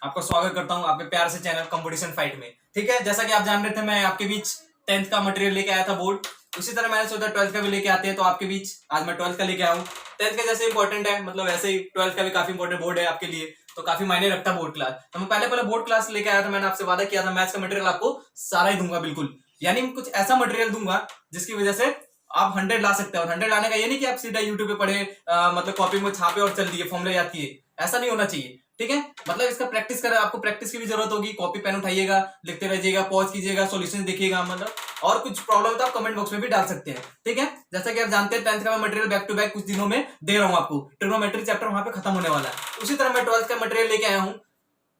आपका स्वागत करता हूं आपके प्यार से चैनल कंपटीशन फाइट में। ठीक है, जैसा कि आप जान रहे थे मैं आपके बीच 10th का मटेरियल लेके आया था बोर्ड, उसी तरह मैंने सोचा 12th का भी लेके आते हैं। तो आपके बीच आज मैं 12th का लेके आया हूँ। 10th का जैसे इंपॉर्टेंट है, मतलब ऐसे ही 12th का भी काफी इंपॉर्टेंट बोर्ड है आपके लिए, तो काफी मायने रखता है बोर्ड क्लास। तो मैं पहले बोर्ड क्लास लेके आया था, मैंने आपसे वादा किया था मैथ्स का मटेरियल आपको सारा ही दूंगा बिल्कुल, यानी कुछ ऐसा मटेरियल दूंगा जिसकी वजह से आप 100 ला सकते हो। और 100 लाने का ये नहीं कि आप सीधा यूट्यूब पे पढ़े, मतलब कॉपी में छापे और चल दिए फॉर्मूला याद किए, ऐसा नहीं होना चाहिए। ठीक है, मतलब इसका प्रैक्टिस करें, आपको प्रैक्टिस की भी जरूरत होगी। कॉपी पेन उठाइएगा, लिखते रहिएगा, पॉज कीजिएगा, सॉल्यूशन देखिएगा, मतलब और कुछ प्रॉब्लम है तो आप कमेंट बॉक्स में भी डाल सकते हैं। ठीक है, जैसा कि आप जानते हैं 10th का मटेरियल बैक टू बैक कुछ दिनों में दे रहा हूं आपको। ट्रिग्नोमेट्री चैप्टर वहां पे खत्म होने वाला है, उसी तरह मैं 12th का मटेरियल लेके आया हूं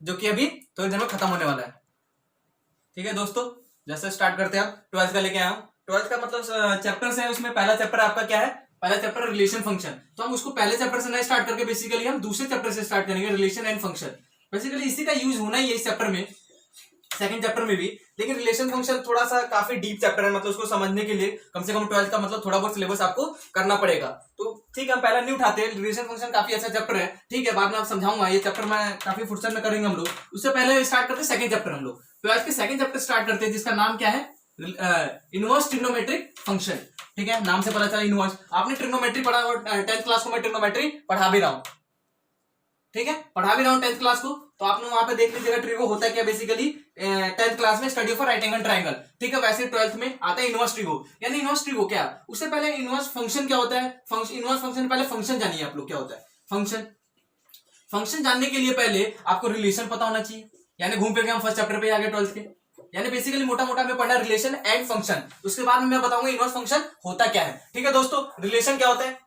जो कि अभी थोड़ी देर में खत्म होने वाला है। ठीक है दोस्तों, जैसे स्टार्ट करते हैं। आप 12th का लेके आया हूं। 12th का मतलब चैप्टर है, उसमें पहला चैप्टर आपका क्या है? पहला चैप्टर रिलेशन फंक्शन। तो हम उसको पहले चैप्टर से नहीं स्टार्ट करके बेसिकली हम दूसरे चैप्टर से स्टार्ट करेंगे, रिलेशन एंड फंक्शन। बेसिकली इसी का यूज होना ही है इस चैप्टर में, सेकंड चैप्टर में भी। लेकिन रिलेशन फंक्शन थोड़ा सा काफी डीप चैप्टर है, मतलब उसको समझने के लिए कम से कम 12th का मतलब थोड़ा बहुत सिलेबस आपको करना पड़ेगा। तो ठीक है, हम पहला नहीं उठाते। रिलेशन फंक्शन काफी अच्छा चैप्टर है, ठीक है, बाद में आप समझाऊंगा। ये चैप्टर में काफी फुर्सत में करेंगे हम लोग। उससे पहले स्टार्ट करते हैं सेकंड चैप्टर। हम लोग 12th के सेकंड चैप्टर स्टार्ट करते हैं, जिसका नाम क्या है? Inverse trigonometric function. ठीक है, नाम से पता चला इनवर्स। आपने ट्रिग्नोमेट्री पढ़ा और 10th क्लास को मैं ट्रिग्नोमेट्री पढ़ा भी रहा हूं। ठीक है, पढ़ा भी रहा हूं 10th क्लास को, तो आपने वहां पे देख लीजिएगा ट्रिगो होता है क्या बेसिकली। 10th क्लास में study for right angle triangle. ठीक है, वैसे 12th में आता है इनवर्स ट्रिगो। यानी इनवर्स ट्रिगो क्या? उससे पहले इनवर्स फंक्शन क्या होता है? इनवर्स फंक्शन पहले फंक्शन जानिए आप लोग क्या होता है फंक्शन। फंक्शन जानने के लिए पहले आपको रिलेशन पता होना चाहिए, यानी घूम फिर के हम फर्स्ट चैप्टर पे आ गए 12th के। यानी बेसिकली मोटा मोटा में पढ़ना रिलेशन एंड फंक्शन। उसके बाद में मैं बताऊंगा इनवर्स फंक्शन होता क्या है। ठीक है दोस्तों, रिलेशन क्या होता है?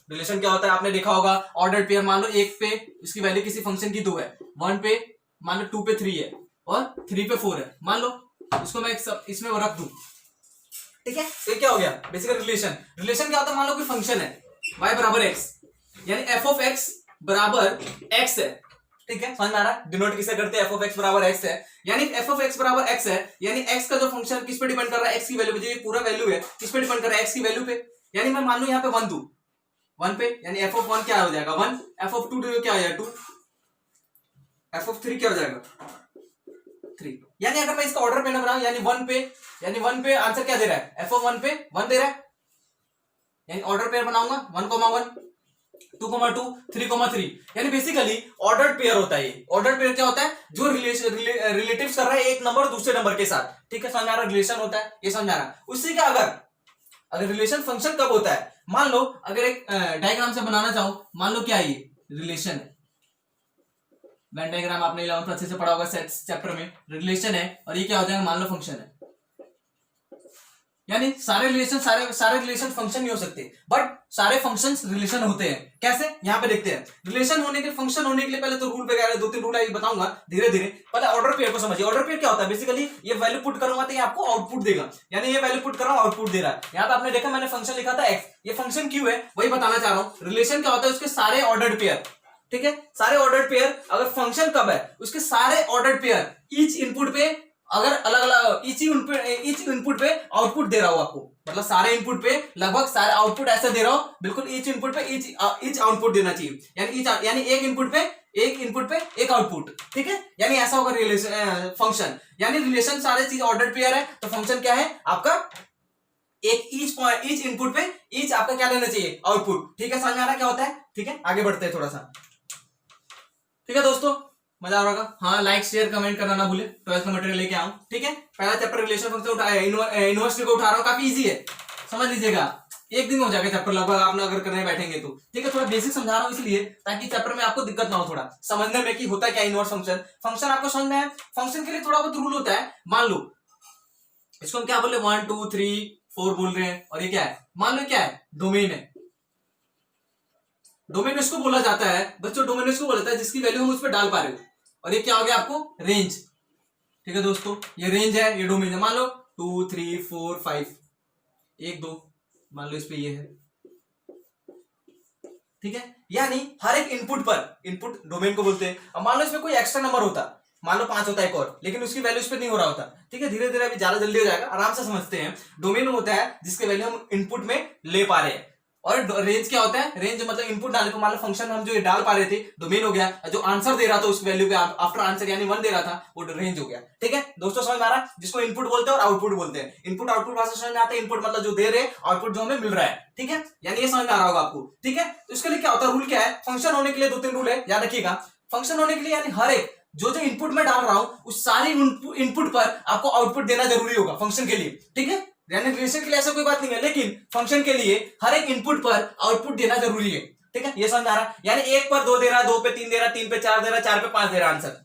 रिलेशन क्या होता है आपने देखा होगा, ऑर्डर पेयर। मान लो एक पे इसकी वैल्यू किसी फंक्शन की 2 है, 1 पे मान लो 2 पे 3 है और 3 पे 4 है, मान लो इसको मैं इसमें रख दूं। ठीक है, तो क्या हो गया बेसिकली रिलेशन। रिलेशन क्या होता है? मान लो कोई फंक्शन है y बराबर x, यानी f ऑफ x बराबर x है। ठीक है, समझ में आ रहा है? डिनोट किसे करते हैं? f ऑफ x बराबर x है, यानी f ऑफ x बराबर x है, यानी x का जो फंक्शन किस पे डिपेंड कर रहा है? x की वैल्यू पे। जो ये पूरा वैल्यू है किस पे डिपेंड कर रहा है? x की वैल्यू पे। यानी मैं मान लू यहाँ पे 1 दूं, 1 पे, यानी f ऑफ 1 क्या हो जाएगा? 1। f ऑफ 2 क्या हो जाएगा? 2। f ऑफ 3 क्या हो जाएगा? 3। यानी अगर मैं इसका ऑर्डर पे ना बनाऊं, यानी 1 पे, यानी 1 पे आंसर क्या दे रहा है? f ऑफ 1 पे 1 दे रहा है, यानी ऑर्डर पेयर बनाऊंगा 1,1, 2,2, 3,3। यानी बेसिकली ऑर्डर पेयर होता है ये। ऑर्डर पेयर क्या होता है? जो रिलेटिव्स कर रहा है एक नंबर दूसरे नंबर के साथ। ठीक है, समझ आ रहा है? रिलेशन होता है, ये समझ आ रहा है। उससे क्या, अगर रिलेशन फंक्शन कब होता है? मान लो अगर एक डायग्राम से बनाना चाहो, मान लो क्या है ये? रिलेशन है। वेन डायग्राम आपने 11th अच्छे से पढ़ा होगा चैप्टर में। रिलेशन है और ये क्या हो जाएगा? मान लो फंक्शन है। यानी सारे रिलेशन फंक्शन नहीं हो सकते, बट सारे फंक्शंस रिलेशन होते हैं। कैसे? यहाँ पे देखते हैं। रिलेशन होने के, फंक्शन होने के लिए पहले तो रूल वगैरह 2-3 रूल है, बताऊंगा धीरे धीरे। पहले ऑर्डर पेयर को समझिए। ऑर्डर पेयर क्या होता है? बेसिकली ये वैल्यू पुट करूंगा तो ये आपको आउटपुट देगा, यानी ये वैल्यू पुट कर रहा हूं, आउटपुट दे रहा है। यहाँ पे आपने देखा मैंने फंक्शन लिखा था x, ये फंक्शन क्यों है वही बताना चाह रहा हूँ। रिलेशन क्या होता है? उसके सारे ऑर्डर्ड पेयर। ठीक है, सारे ऑर्डर्ड पेयर। अगर फंक्शन कब है? उसके सारे ऑर्डर्ड पेयर ईच इनपुट पे, अगर अलग अलग ईच इनपुट पे आउटपुट दे रहा हूं आपको, मतलब सारे इनपुट पे लगभग सारे आउटपुट ऐसे दे रहा हूं, बिल्कुल ईच इनपुट पे ईच आउटपुट देना चाहिए, यानी एक इनपुट पे एक आउटपुट। ठीक है, यानी ऐसा होगा रिलेशन फंक्शन। यानी रिलेशन सारे चीज ऑर्डर पेयर है, तो फंक्शन क्या है आपका? एक ईच इनपुट पे ईच आपका क्या लेना चाहिए? आउटपुट। ठीक है, समझ में आ रहा है क्या होता है? ठीक है, आगे बढ़ते हैं थोड़ा सा। ठीक है दोस्तों, मजा आ रहा होगा। हाँ, लाइक शेयर कमेंट करना ना भूले। 12th का मटेरियल लेके आऊं। ठीक है, पहला चैप्टर रिलेशन फंक्शन उठाया, यूनिवर्सिटी को उठा रहा हूं, काफी इजी है, समझ लीजिएगा। एक दिन में हो जाएगा चैप्टर लगभग, आप अगर करने बैठेंगे तो। ठीक है, थोड़ा बेसिक समझा रहा हूं इसलिए ताकि चैप्टर में आपको दिक्कत ना हो थोड़ा समझने में कि होता क्या इनवर्स फंक्शन। फंक्शन आपको समझ में है? फंक्शन के लिए थोड़ा बहुत रूल होता है। मान लो इसको हम क्या बोले, 1 2 3 4 बोल रहे हैं, और ये क्या है? मान लो क्या है? डोमेन है। डोमेन इसको बोला जाता है बच्चों, डोमेन इसको बोला जाता है जिसकी वैल्यू हम उस पर डाल पा रहे हो। और ये क्या हो गया आपको? रेंज। ठीक है दोस्तों, ये रेंज है, ये डोमेन है। मान लो 2 3 4 5, 1 2, मान लो इस पे ये है। ठीक है, यानी हर एक इनपुट पर, इनपुट डोमेन को बोलते हैं। अब मान लो इसमें कोई एक्स्ट्रा नंबर होता, मान लो 5 होता है एक और, लेकिन उसकी वैल्यू इस पे नहीं हो रहा होता। ठीक है, धीरे धीरे अभी ज्यादा जल्दी हो जाएगा, आराम से समझते हैं। डोमेन होता है जिसके वैल्यू हम इनपुट में ले पा रहे हैं। और रेंज क्या होता है, रेंज मतलब इनपुट डालने पर मान लो फंक्शन हम जो ये डाल पा रहे थे डोमेन हो गया, जो आंसर दे रहा था उस वैल्यू पे आफ्टर आंसर यानी 1 दे रहा था वो रेंज हो गया। ठीक है दोस्तों समझ में आ रहा है, जिसको इनपुट बोलते हैं और आउटपुट बोलते हैं। इनपुट आउटपुट भाषा समझ में आता है, इनपुट मतलब जो दे रहे, आउटपुट जो हमें मिल रहा है। ठीक है यानी ये समझ में आ रहा होगा आपको। ठीक है तो इसके लिए क्या होता है, रूल क्या है, फंक्शन होने के लिए 2-3 रूल है, याद रखिएगा। फंक्शन होने के लिए यानी हर एक जो जो इनपुट में डाल रहा हूं उस सारी इनपुट पर आपको आउटपुट देना जरूरी होगा फंक्शन के लिए। ठीक है यानी रिलेशन के लिए ऐसा कोई बात नहीं है, लेकिन फंक्शन के लिए हर एक इनपुट पर आउटपुट देना जरूरी है। ठीक है ये समझ आ रहा है, यानी 1 पर 2 दे रहा, 2 पे 3 दे रहा, 3 पे 4 दे रहा, 4 पे 5 दे रहा आंसर,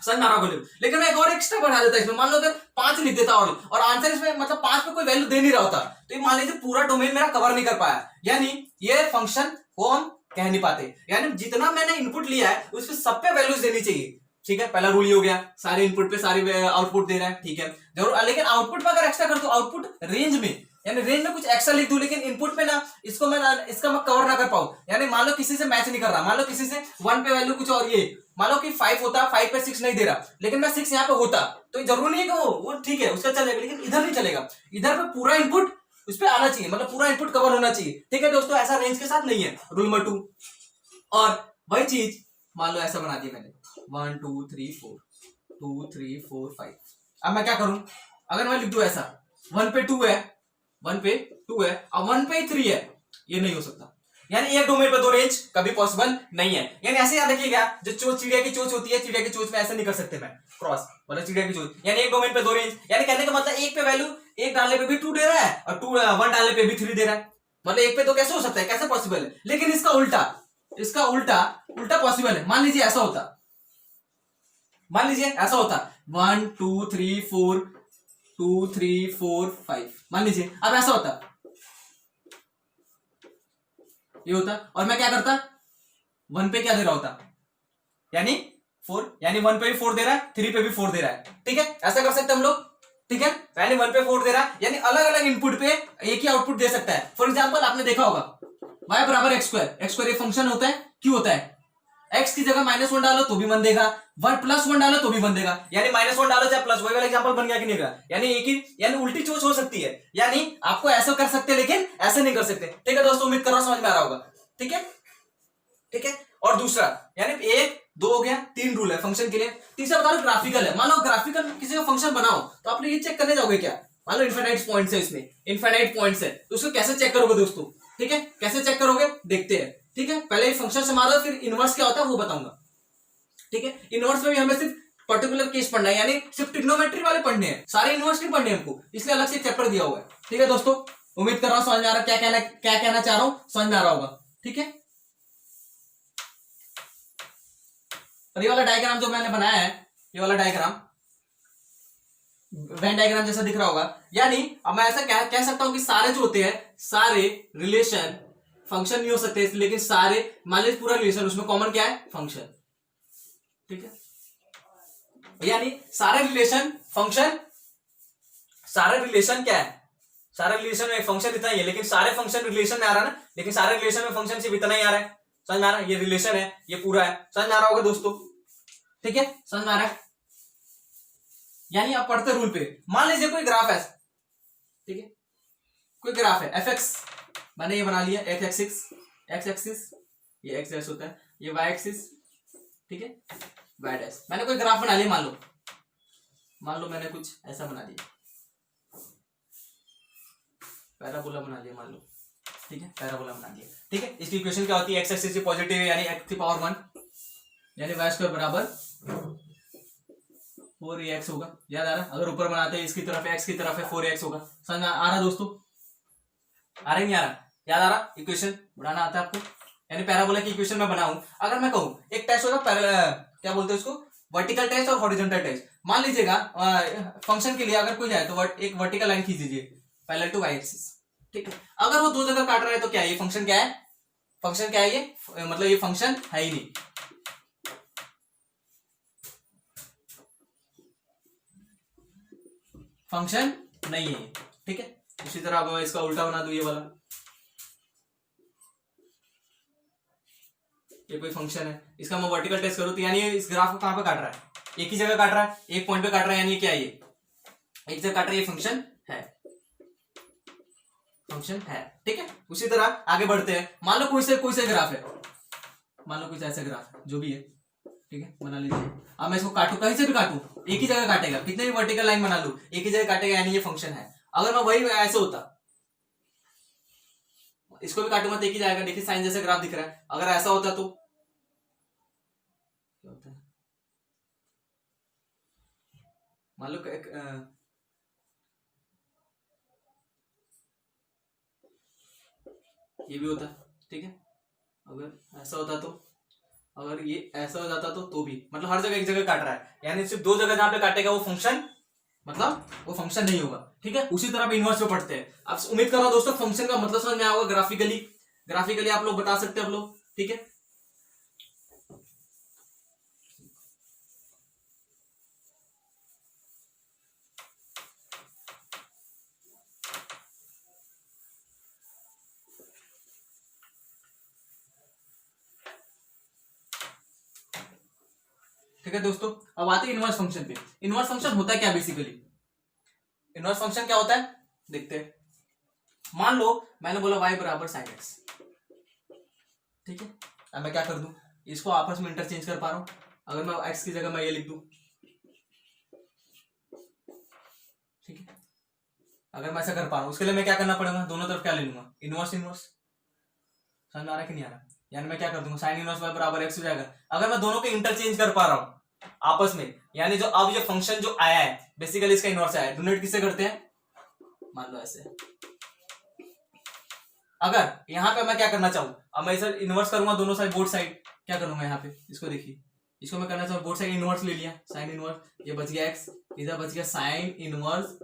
समझ आ रहा होगा। लेकिन मैं एक और एक्स्ट्रा बढ़ा देता इसमें, मान लो अगर 5 लिख देता और आंसर इसमें मतलब 5 पे कोई वैल्यू दे नहीं रहा होता, तो ये मान लीजिए पूरा डोमेन मेरा कवर नहीं कर पाया, यानी ये फंक्शन को हम कह नहीं पाते। यानी जितना मैंने इनपुट लिया है उसपे सब पे वैल्यूज देनी चाहिए। ठीक है पहला रूल ही हो गया, सारे इनपुट पे सारे आउटपुट दे रहा है। ठीक है जरूर, लेकिन आउटपुट पे अगर एक्स्ट्रा कर दो, आउटपुट रेंज में यानी रेंज में कुछ एक्स्ट्रा लिख दूं, लेकिन इनपुट पे ना इसको मैं इसका मैं कवर ना कर पाऊं, यानी मान लो किसी से मैच नहीं कर रहा, मान लो किसी से 1 पे वैल्यू कुछ और, ये मान लो कि 5 होता, 5 पे 6 नहीं दे रहा, लेकिन मैं 6 यहाँ पे होता, तो जरूरी नहीं है कि वो ठीक है उसका चलेगा, लेकिन इधर नहीं चलेगा, इधर पे पूरा इनपुट उस पर आना चाहिए, मतलब पूरा इनपुट कवर होना चाहिए। ठीक है दोस्तों ऐसा रेंज के साथ नहीं है, रूल नंबर 2। और वही चीज मान लो ऐसा बना दी मैंने 1 2 3 4 2 3 4 5। अब मैं क्या करूं, अगर मैं लिख दूं ऐसा 1 पे 2 है, 1 पे 2 है और 1 पे 3 है, ये नहीं हो सकता। यानी एक डोमेन पे 2 रेंज कभी पॉसिबल नहीं है। यानी ऐसे याद रखिएगा, जो चिड़िया की चोंच होती है, चिड़िया की चोंच में ऐसे नहीं कर सकते मैं क्रॉस, मतलब चिड़िया की चोंच, यानी एक डोमेन पे 2 रेंज, यानी कहने का मतलब एक पे वैल्यू 1 डालने पे भी 2 दे रहा है और 1 डालने पे भी 3 दे रहा है, मतलब एक पे 2 कैसे हो सकता है, कैसे पॉसिबल है। लेकिन इसका उल्टा पॉसिबल है। मान लीजिए ऐसा होता, मान लीजिए ऐसा होता 1 2 3 4 2 3 4 5, मान लीजिए अब ऐसा होता, ये होता और मैं क्या करता, 1 पे क्या दे रहा होता, यानी 4, यानी 1 पे भी 4 दे रहा है, 3 पे भी 4 दे रहा है। ठीक है ऐसा कर सकते हम लोग। ठीक है यानी 1 पे 4 दे रहा है, यानी अलग अलग इनपुट पे एक ही आउटपुट दे सकता है। फॉर एग्जाम्पल आपने देखा होगा y बराबर एक्स स्क्वायर एक फंक्शन होता है, क्यों होता है, x की जगह -1 डालो तो भी 1 देगा, 1 + 1 डालो तो भी 1 देगा, यानी -1 डालो चाहे प्लस, वही वाला एग्जांपल बन गया कि नहीं गया, यानी एक ही, यानी उल्टी चोच हो सकती है, यानी आपको ऐसा कर सकते हैं लेकिन ऐसे नहीं कर सकते। ठीक है दोस्तों उम्मीद कर रहा हूं समझ में आ रहा होगा। ठीक है ठीक है और दूसरा यानी 1 2 हो गया, 3 रूल है फंक्शन के लिए। तीसरा बता रहा ग्राफिकल है, मान लो ग्राफिकल किसी का फंक्शन बनाओ तो आप लोग ये चेक करने जाओगे क्या, मान लो इनफाइनाइट पॉइंट्स है, इसमें इनफाइनाइट पॉइंट्स है, तो उसको कैसे चेक करोगे दोस्तों। ठीक है कैसे चेक करोगे देखते हैं। ठीक है पहले फंक्शन से मारो, फिर इनवर्स क्या होता है वो बताऊंगा। ठीक है इनवर्स में भी हमें सिर्फ पर्टिकुलर केस पढ़ना है, यानी सिर्फ ट्रिग्नोमेट्री वाले पढ़ने हैं, सारे इनवर्स नहीं पढ़ने हमको, इसलिए अलग से चैप्टर दिया हुआ है। ठीक है दोस्तों उम्मीद कर रहा हूं समझ में आ रहा, क्या कहना चाह रहा हूं समझ में आ रहा होगा। ठीक है और ये वाला डायग्राम जो मैंने बनाया है, ये वाला डायग्राम वेन डायग्राम जैसा दिख रहा होगा, यानी अब मैं ऐसा कह सकता हूं कि सारे जो होते हैं, सारे रिलेशन फंक्शन नहीं हो सकते, लेकिन सारे मान लीजिए पूरा रिलेशन, उसमें कॉमन क्या है, फंक्शन। ठीक है यानी सारे रिलेशन फंक्शन, सारे रिलेशन क्या है, सारे रिलेशन में फंक्शन इतना ही है, लेकिन सारे फंक्शन रिलेशन में आ रहा है ना, लेकिन सारे रिलेशन में फंक्शन सिर्फ इतना ही आ रहा है। समझ में आ रहा है, ये रिलेशन है, ये पूरा है, समझ में आ रहा होगा दोस्तों। ठीक है समझ में आ रहा है, यानी आप पढ़ते रूल पे, मान लीजिए कोई ग्राफ है, ठीक है कोई ग्राफ है एफ एक्स, मैंने ये बना लिया एक्स एक्सिस, ये एक्स एक्स होता है, ये वाई एक्सिस, ठीक है वाई डैश, मैंने कोई ग्राफ बना लिया, मान लो मैंने कुछ ऐसा बना दिया, पैराबोला बना लिया मान लो। ठीक है पैराबोला बना लिया। ठीक है इसकी इक्वेशन क्या होती है, एक्स एक्सिस पॉजिटिव है, यानी x की पावर 1, यानी वाई स्क्वायर बराबर 4ax होगा। याद आ रहा, अगर ऊपर बनाते हैं इसकी तरफ x की तरफ है 4ax होगा। समझ में आ रहा दोस्तों, आ रहा नहीं आ रहा, याद आ रहा, इक्वेशन बनाना आता है आपको, यानी पैराबोला की इक्वेशन में बनाऊं। अगर मैं कहूं एक टेस्ट होगा क्या बोलते हैं उसको, वर्टिकल टेस्ट और हॉरिजॉन्टल टेस्ट। मान लीजिएगा फंक्शन के लिए अगर कोई है तो एक वर्टिकल लाइन खींच दीजिए पैरेलल टू वाई एक्सिस। ठीक है अगर वो 2 जगह काट रहा है तो क्या ये फंक्शन क्या है, फंक्शन क्या है ये, मतलब ये फंक्शन है ही नहीं। फंक्शन नहीं है। ठीक है इसी तरह अब इसका उल्टा बना दू, ये वाला, ये कोई फंक्शन है, इसका मैं वर्टिकल टेस्ट करूं तो यानी इस ग्राफ को कहां पे काट रहा है, एक ही जगह काट रहा है, एक पॉइंट पे काट रहा है, यानी क्या है ये एक जगह काट रहा है, ये फंक्शन है। फंक्शन है। ठीक है, उसी तरह आगे बढ़ते हैं। मान लो कोई से ग्राफ है, मान लो कुछ ऐसा ग्राफ है जो भी है, ठीक है, बना लीजिए। अब मैं इसको काटू, कहीं से भी काटू एक ही जगह काटेगा, कितने भी वर्टिकल लाइन बना लू एक ही जगह काटेगा, यानी ये फंक्शन है। अगर मैं वही ऐसे होता, इसको भी काटूंगा तो एक ही जाएगा। देखिए साइन जैसे ग्राफ दिख रहा है, अगर ऐसा होता तो क्या होता है, मान लो ये भी होता, ठीक है। अगर ऐसा होता तो, अगर ये ऐसा हो जाता तो भी, मतलब हर जगह एक जगह काट रहा है, यानी सिर्फ दो जगह जहां पे काटेगा वो फंक्शन, मतलब वो फंक्शन नहीं होगा। ठीक है, उसी तरह इनवर्स पे पढ़ते हैं। अब उम्मीद कर रहा हूं दोस्तों फंक्शन का मतलब समझ में आया होगा। ग्राफिकली आप लोग बता सकते हैं आप लोग, ठीक है। ठीक है दोस्तों, अब आते हैं इनवर्स फंक्शन पे। इनवर्स फंक्शन होता है क्या बेसिकली? इनवर्स फंक्शन क्या होता है देखते हैं। मान लो मैंने बोला y बराबर साइन एक्स, ठीक है। अब मैं क्या कर दूं, इसको आपस में इंटरचेंज कर पा रहा हूं। अगर मैं x की जगह मैं ये लिख दूं, ठीक है, अगर मैं ऐसा कर पा रहा हूं, उसके लिए मैं क्या करना पड़ेगा, दोनों तरफ क्या ले लूंगा, इनवर्स। समझ में आ रहा है कि नहीं आ रहा? यानी मैं क्या कर दूंगा, साइन इनवर्स y बराबर x हो जाएगा। अगर मैं दोनों को इंटरचेंज कर पा रहा हूं आपस में, यानी जो अब ये फंक्शन जो आया है बेसिकली इसका इनवर्स आया है। डोनेट किससे करते हैं, मान लो ऐसे। अगर यहां पे मैं क्या करना चाहूं, अब मैं इसे इनवर्स करूंगा दोनों साइड, बोथ साइड क्या करूंगा यहाँ पे, इसको देखिए, इसको मैं करना चाहूँ बोथ साइड इनवर्स ले लिया, साइन इनवर्स, ये बच गया x, इधर बच गया साइन इनवर्स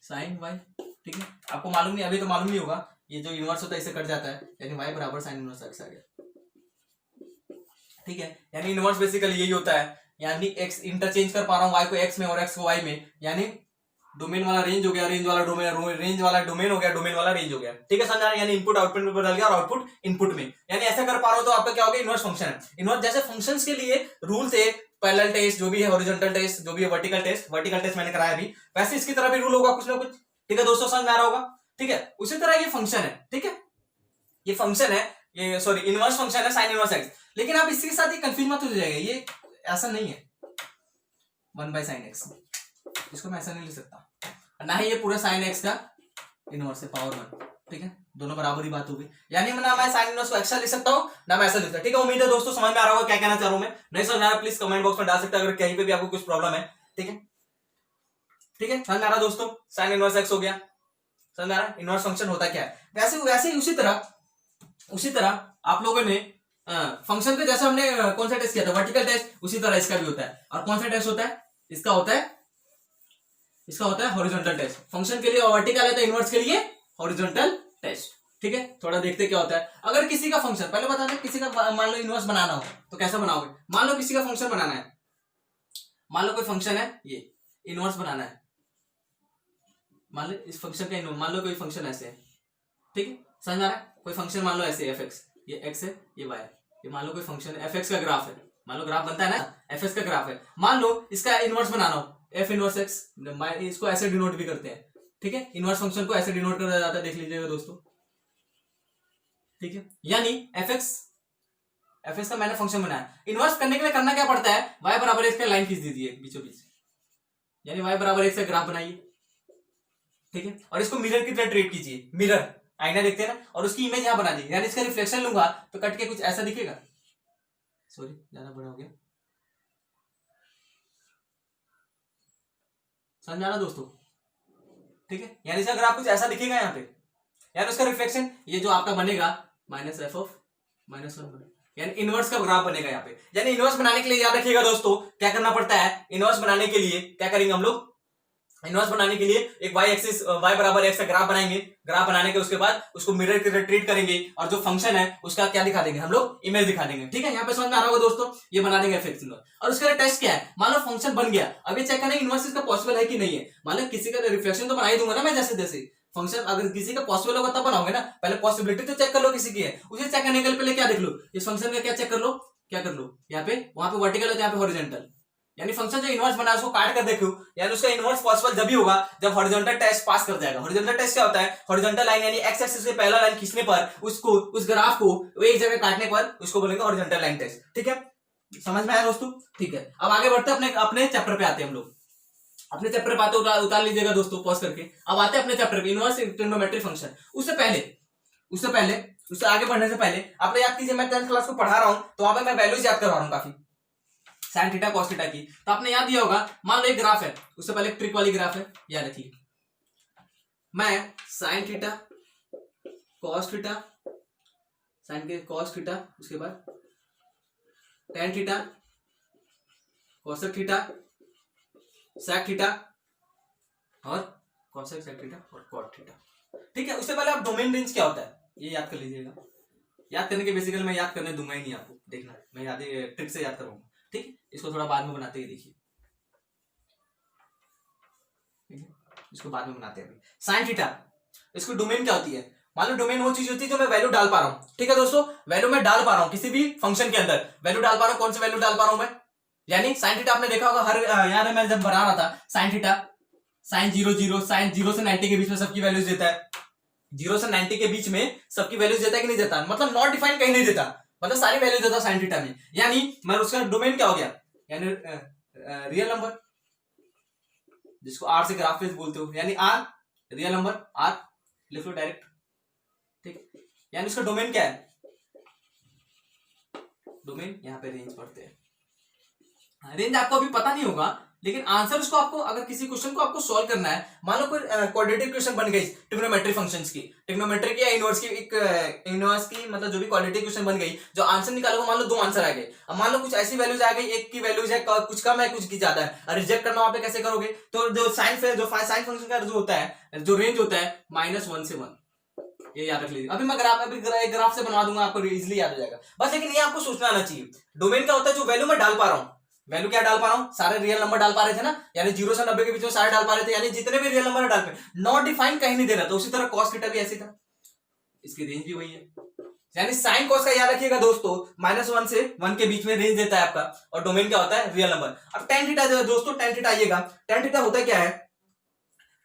साइन y। ठीक है, आपको मालूम नहीं, अभी तो मालूम नहीं होगा, ये जो इनवर्स होता है इससे कट जाता है, यानी y बराबर साइन इनवर्स x आ गया। ठीक है, यानी इनवर्स बेसिकली यही होता है, यानी x इंटरचेंज कर पा रहा हूँ y को x में और x को y में, यानी डोमेन वाला रेंज हो गया, रेंज वाला डोमेन हो गया, डोमेन वाला रेंज हो गया। ठीक है, समझ आ रहा है? यानी इनपुट आउटपुट में बदल गया और आउटपुट इनपुट में, यानी ऐसा कर पा रहा हूं तो आपका क्या हो गया, इनवर्स फंक्शन है। इनवर्स जैसे फंक्शंस के लिए रूल थे, पैरेलल टेस्ट जो भी है, हॉरिजॉन्टल टेस्ट जो भी है, वर्टिकल टेस्ट मैंने कराया अभी, वैसे इसकी तरह भी रूल होगा कुछ ना कुछ। ठीक है दोस्तों, समझ में आ रहा होगा? ठीक है, उसी तरह ये फंक्शन है, ठीक है, ये फंक्शन है, ये सॉरी इनवर्स फंक्शन है साइन इनवर्स एक्स। लेकिन आप इसके साथ ही कंफ्यूज मत हो जाएगा, ये ऐसा नहीं है 1/sin x, इसको मैं ऐसा नहीं लिख सकता, ना ही ये पूरा साइन एक्स का इनवर्स है पावर 1। ठीक है, दोनों बराबर ही बात होगी, यानी ना मैं साइन इनवर्स को एक्स्ट्रा लिख सकता हूं ना मैं ऐसा लिख सकता। ठीक है, उम्मीद है दोस्तों समझ में आ रहा होगा क्या कहना चाह रहा हूं मैं। नहीं समझ आ रहा प्लीज कमेंट बॉक्स में डाल सकते हैं, अगर कहीं पे भी आपको कुछ प्रॉब्लम है। ठीक है, ठीक है, समझ में आ रहा दोस्तों, साइन इनवर्स एक्स हो गया, समझ में आ रहा है इनवर्स फंक्शन होता क्या है। वैसे ही उसी तरह आप लोगों ने फंक्शन के जैसे हमने कौन सा टेस्ट किया था, वर्टिकल टेस्ट, उसी तरह इसका भी होता है। और कौन सा टेस्ट होता है, इसका होता है हॉरिजॉन्टल टेस्ट। फंक्शन के लिए वर्टिकल है तो इनवर्स के लिए हॉरिजॉन्टल टेस्ट। ठीक है, थोड़ा देखते क्या होता है। अगर किसी का फंक्शन, पहले बता दें, किसी का मान लो इनवर्स बनाना हो तो कैसे बनाओगे। मान लो किसी का फंक्शन बनाना है, मान लो कोई फंक्शन है, ये इनवर्स बनाना है, मान लो इस फंक्शन का, मान लो कोई फंक्शन ऐसे है, ठीक है, समझ आ रहा है, कोई फंक्शन मान लो ऐसे f(x), ये x है, ये y है, ये मान लो कोई फंक्शन है, f(x) का ग्राफ है, मान लो ग्राफ बनता है ना, f(x) का ग्राफ है, मान लो इसका इनवर्स बनाना हो, f इनवर्स x, इसको ऐसे डिनोट भी करते हैं। ठीक है, इनवर्स फंक्शन को ऐसे डिनोट करा जाता है, देख लीजिएगा दोस्तों। ठीक है, यानी f(x) का मैंने फंक्शन बनाया, इनवर्स करने के लिए करना क्या पड़ता है, y बराबर x का लाइन खींच दीजिए बीचों बीच, यानी y बराबर x का ग्राफ बनाइए। ठीक है, और इसको मिरर की तरह ट्रीट कीजिए, मिरर आईना देखते हैं ना, और उसकी इमेज यहां बना दी, यानी इसका रिफ्लेक्शन लूंगा तो कट के कुछ ऐसा दिखेगा, सॉरी ज्यादा बड़ा हो गया, समझ आ रहा दोस्तों। ठीक है, यानी इसका ग्राफ कुछ ऐसा दिखेगा यहाँ पे, यानी उसका रिफ्लेक्शन ये जो आपका बनेगा -f(-1), यानी इनवर्स का ग्राफ बनेगा यहाँ पे। यानी इनवर्स बनाने के लिए याद रखिएगा दोस्तों, क्या करना पड़ता है, इनवर्स बनाने के लिए क्या करेंगे हम लोग, इनवर्स बनाने के लिए एक y एक्सिस, y बराबर x का ग्राफ बनाएंगे, ग्राफ बनाने के उसके बाद उसको मिरर की तरह ट्रीट करेंगे, और जो फंक्शन है उसका क्या दिखा देंगे हम लोग, इमेज दिखा देंगे। ठीक है, यहाँ पे समझ में आ रहा होगा दोस्तों, ये बना देंगे f(x) इनवर्स। और उसके लिए टेस्ट क्या है, मान लो फंक्शन बन गया, अभी चेक करना इनवर्स इसका पॉसिबल है कि नहीं है। मान लो किसी का रिफ्लेक्शन तो बना ही दूंगा ना मैं, जैसे फंक्शन अगर किसी का पॉसिबल होगा तब बनाओगे ना, पहले पॉसिबिलिटी तो चेक कर लो किसी की है, उसे चेक करने के लिए पहले क्या देख लो, इस फंक्शन का क्या चेक कर लो, यहाँ पे, वहां पे वर्टिकल है, यहाँ पे हॉरिजॉन्टल, यानी फंक्शन जो इनवर्स बना है उसको काट कर देखो, यानी उसका इनवर्स पॉसिबल जब भी होगा जब हॉरिजॉन्टल टेस्ट पास कर जाएगा। हॉरिजॉन्टल टेस्ट क्या होता है? हॉरिजॉन्टल लाइन यानी एक्स एक्सिस से पहला लाइन खींचने पर उसको, उस ग्राफ को एक जगह काटने पर उसको बोलेंगे हॉरिजॉन्टल लाइन टेस्ट। ठीक है, समझ में आया दोस्तों? ठीक है, अब आगे बढ़ते अपने अपने चैप्टर पे आते हैं हम लोग। अपने चैप्टर पे आते उतार लीजिएगा दोस्तों पॉज करके। अब आते हैं अपने चैप्टर पे इनवर्स ट्रिग्नोमेट्रिक फंक्शन। उससे आगे बढ़ने से पहले आप लोग याद कीजिए, मैं 10th क्लास को पढ़ा रहा हूं तो वहां पे मैं वैल्यूज याद करवा रहा हूं काफी, साइन थीटा कॉस थीटा की। तो आपने याद दिया होगा, मान लो एक ग्राफ है, उससे पहले ट्रिक वाली ग्राफ है, याद रखिए। मैं sine theta cos theta, sine के कॉस थीटा, उसके बाद tan theta cosec theta sec theta और कोसेक सेक थीटा और कॉट थीटा। ठीक है, उससे पहले आप डोमेन रेंज क्या होता है ये याद कर लीजिएगा। याद करने के बेसिकली मैं याद करने दूंगा ही नहीं आपको, देखना मैं याद ट्रिक से याद करवाऊंगा। ठीक है, इसको थोड़ा बाद में बनाते ही देखिए, इसको बाद में बनाते हैं। अभी साइन थीटा, इसको डोमेन क्या होती है? मान लो डोमेन वो चीज होती है जो मैं वैल्यू डाल पा रहा हूं। ठीक है दोस्तों, वैल्यू मैं डाल पा रहा हूं किसी भी फंक्शन के अंदर, वैल्यू डाल पा रहा हूं। कौन सी वैल्यू डाल पा रहा हूं मैं? यानी साइन थीटा आपने देखा होगा, हर यार मैं जब बना रहा था साइन थीटा, साइन 0 0, साइन 0 से 90 के बीच में सबकी वैल्यूज देता है। 0 से 90 के बीच में सबकी वैल्यूज देता है कि नहीं देता? मतलब नॉट डिफाइंड कहीं नहीं देता, मतलब सारी वैल्यूज देता साइन थीटा में। यानी मैं उसका डोमेन क्या हो गया? यानी रियल नंबर, जिसको आर से ग्राफ फेस बोलते हो, यानी आर रियल नंबर, आर लिख लो डायरेक्ट। ठीक, यानी उसका डोमेन क्या है? डोमेन यहाँ पे रेंज पढ़ते हैं। रेंज आपको अभी पता नहीं होगा, लेकिन आंसर उसको आपको, अगर किसी क्वेश्चन को आपको सॉल्व करना है, मान लो कोई क्वाड्रेटिक क्वेश्चन बन गई ट्रिग्नोमेट्रिक फंक्शंस की, ट्रिग्नोमेट्रिक या इनवर्स की, एक इनवर्स की मतलब जो भी क्वाड्रेटिक क्वेश्चन बन गई, जो आंसर निकालोगे मान लो 2 आंसर आ गए। अब मान लो कुछ ऐसी वैल्यूज आ गई, एक की वैल्यूज है कुछ कम है कुछ की ज्यादा है, और रिजेक्ट करना वहां पे कैसे करोगे? तो जो साइन फंक्शन का जो होता है, जो रेंज होता है -1 से 1, ये याद रख लीजिए। अभी मैं ग्राफ से बना दूंगा, आपको इजीली याद हो जाएगा बस। लेकिन ये आपको सोचना आना चाहिए, डोमेन क्या होता है? जो वैल्यू मैं डाल पा रहा हूँ, वैल्यू क्या डाल पा रहा हूँ? सारे रियल नंबर डाल पा रहे थे ना, यानी 0 से 90 के बीच में सारे डाल पा रहे थे, यानी जितने भी रियल नंबर डाल पे नॉट डिफाइंड कहीं नहीं दे रहा। तो उसी तरह कॉस थीटा भी ऐसी था, इसकी रेंज भी वही है। यानी साइन कॉस का याद रखिएगा दोस्तों, -1 से 1 के बीच में रेंज देता है आपका, और डोमेन क्या होता है? Real number. अब टेन थीटा जो है दोस्तों, टेन थीटा आइएगा, टेन थीटा होता क्या है?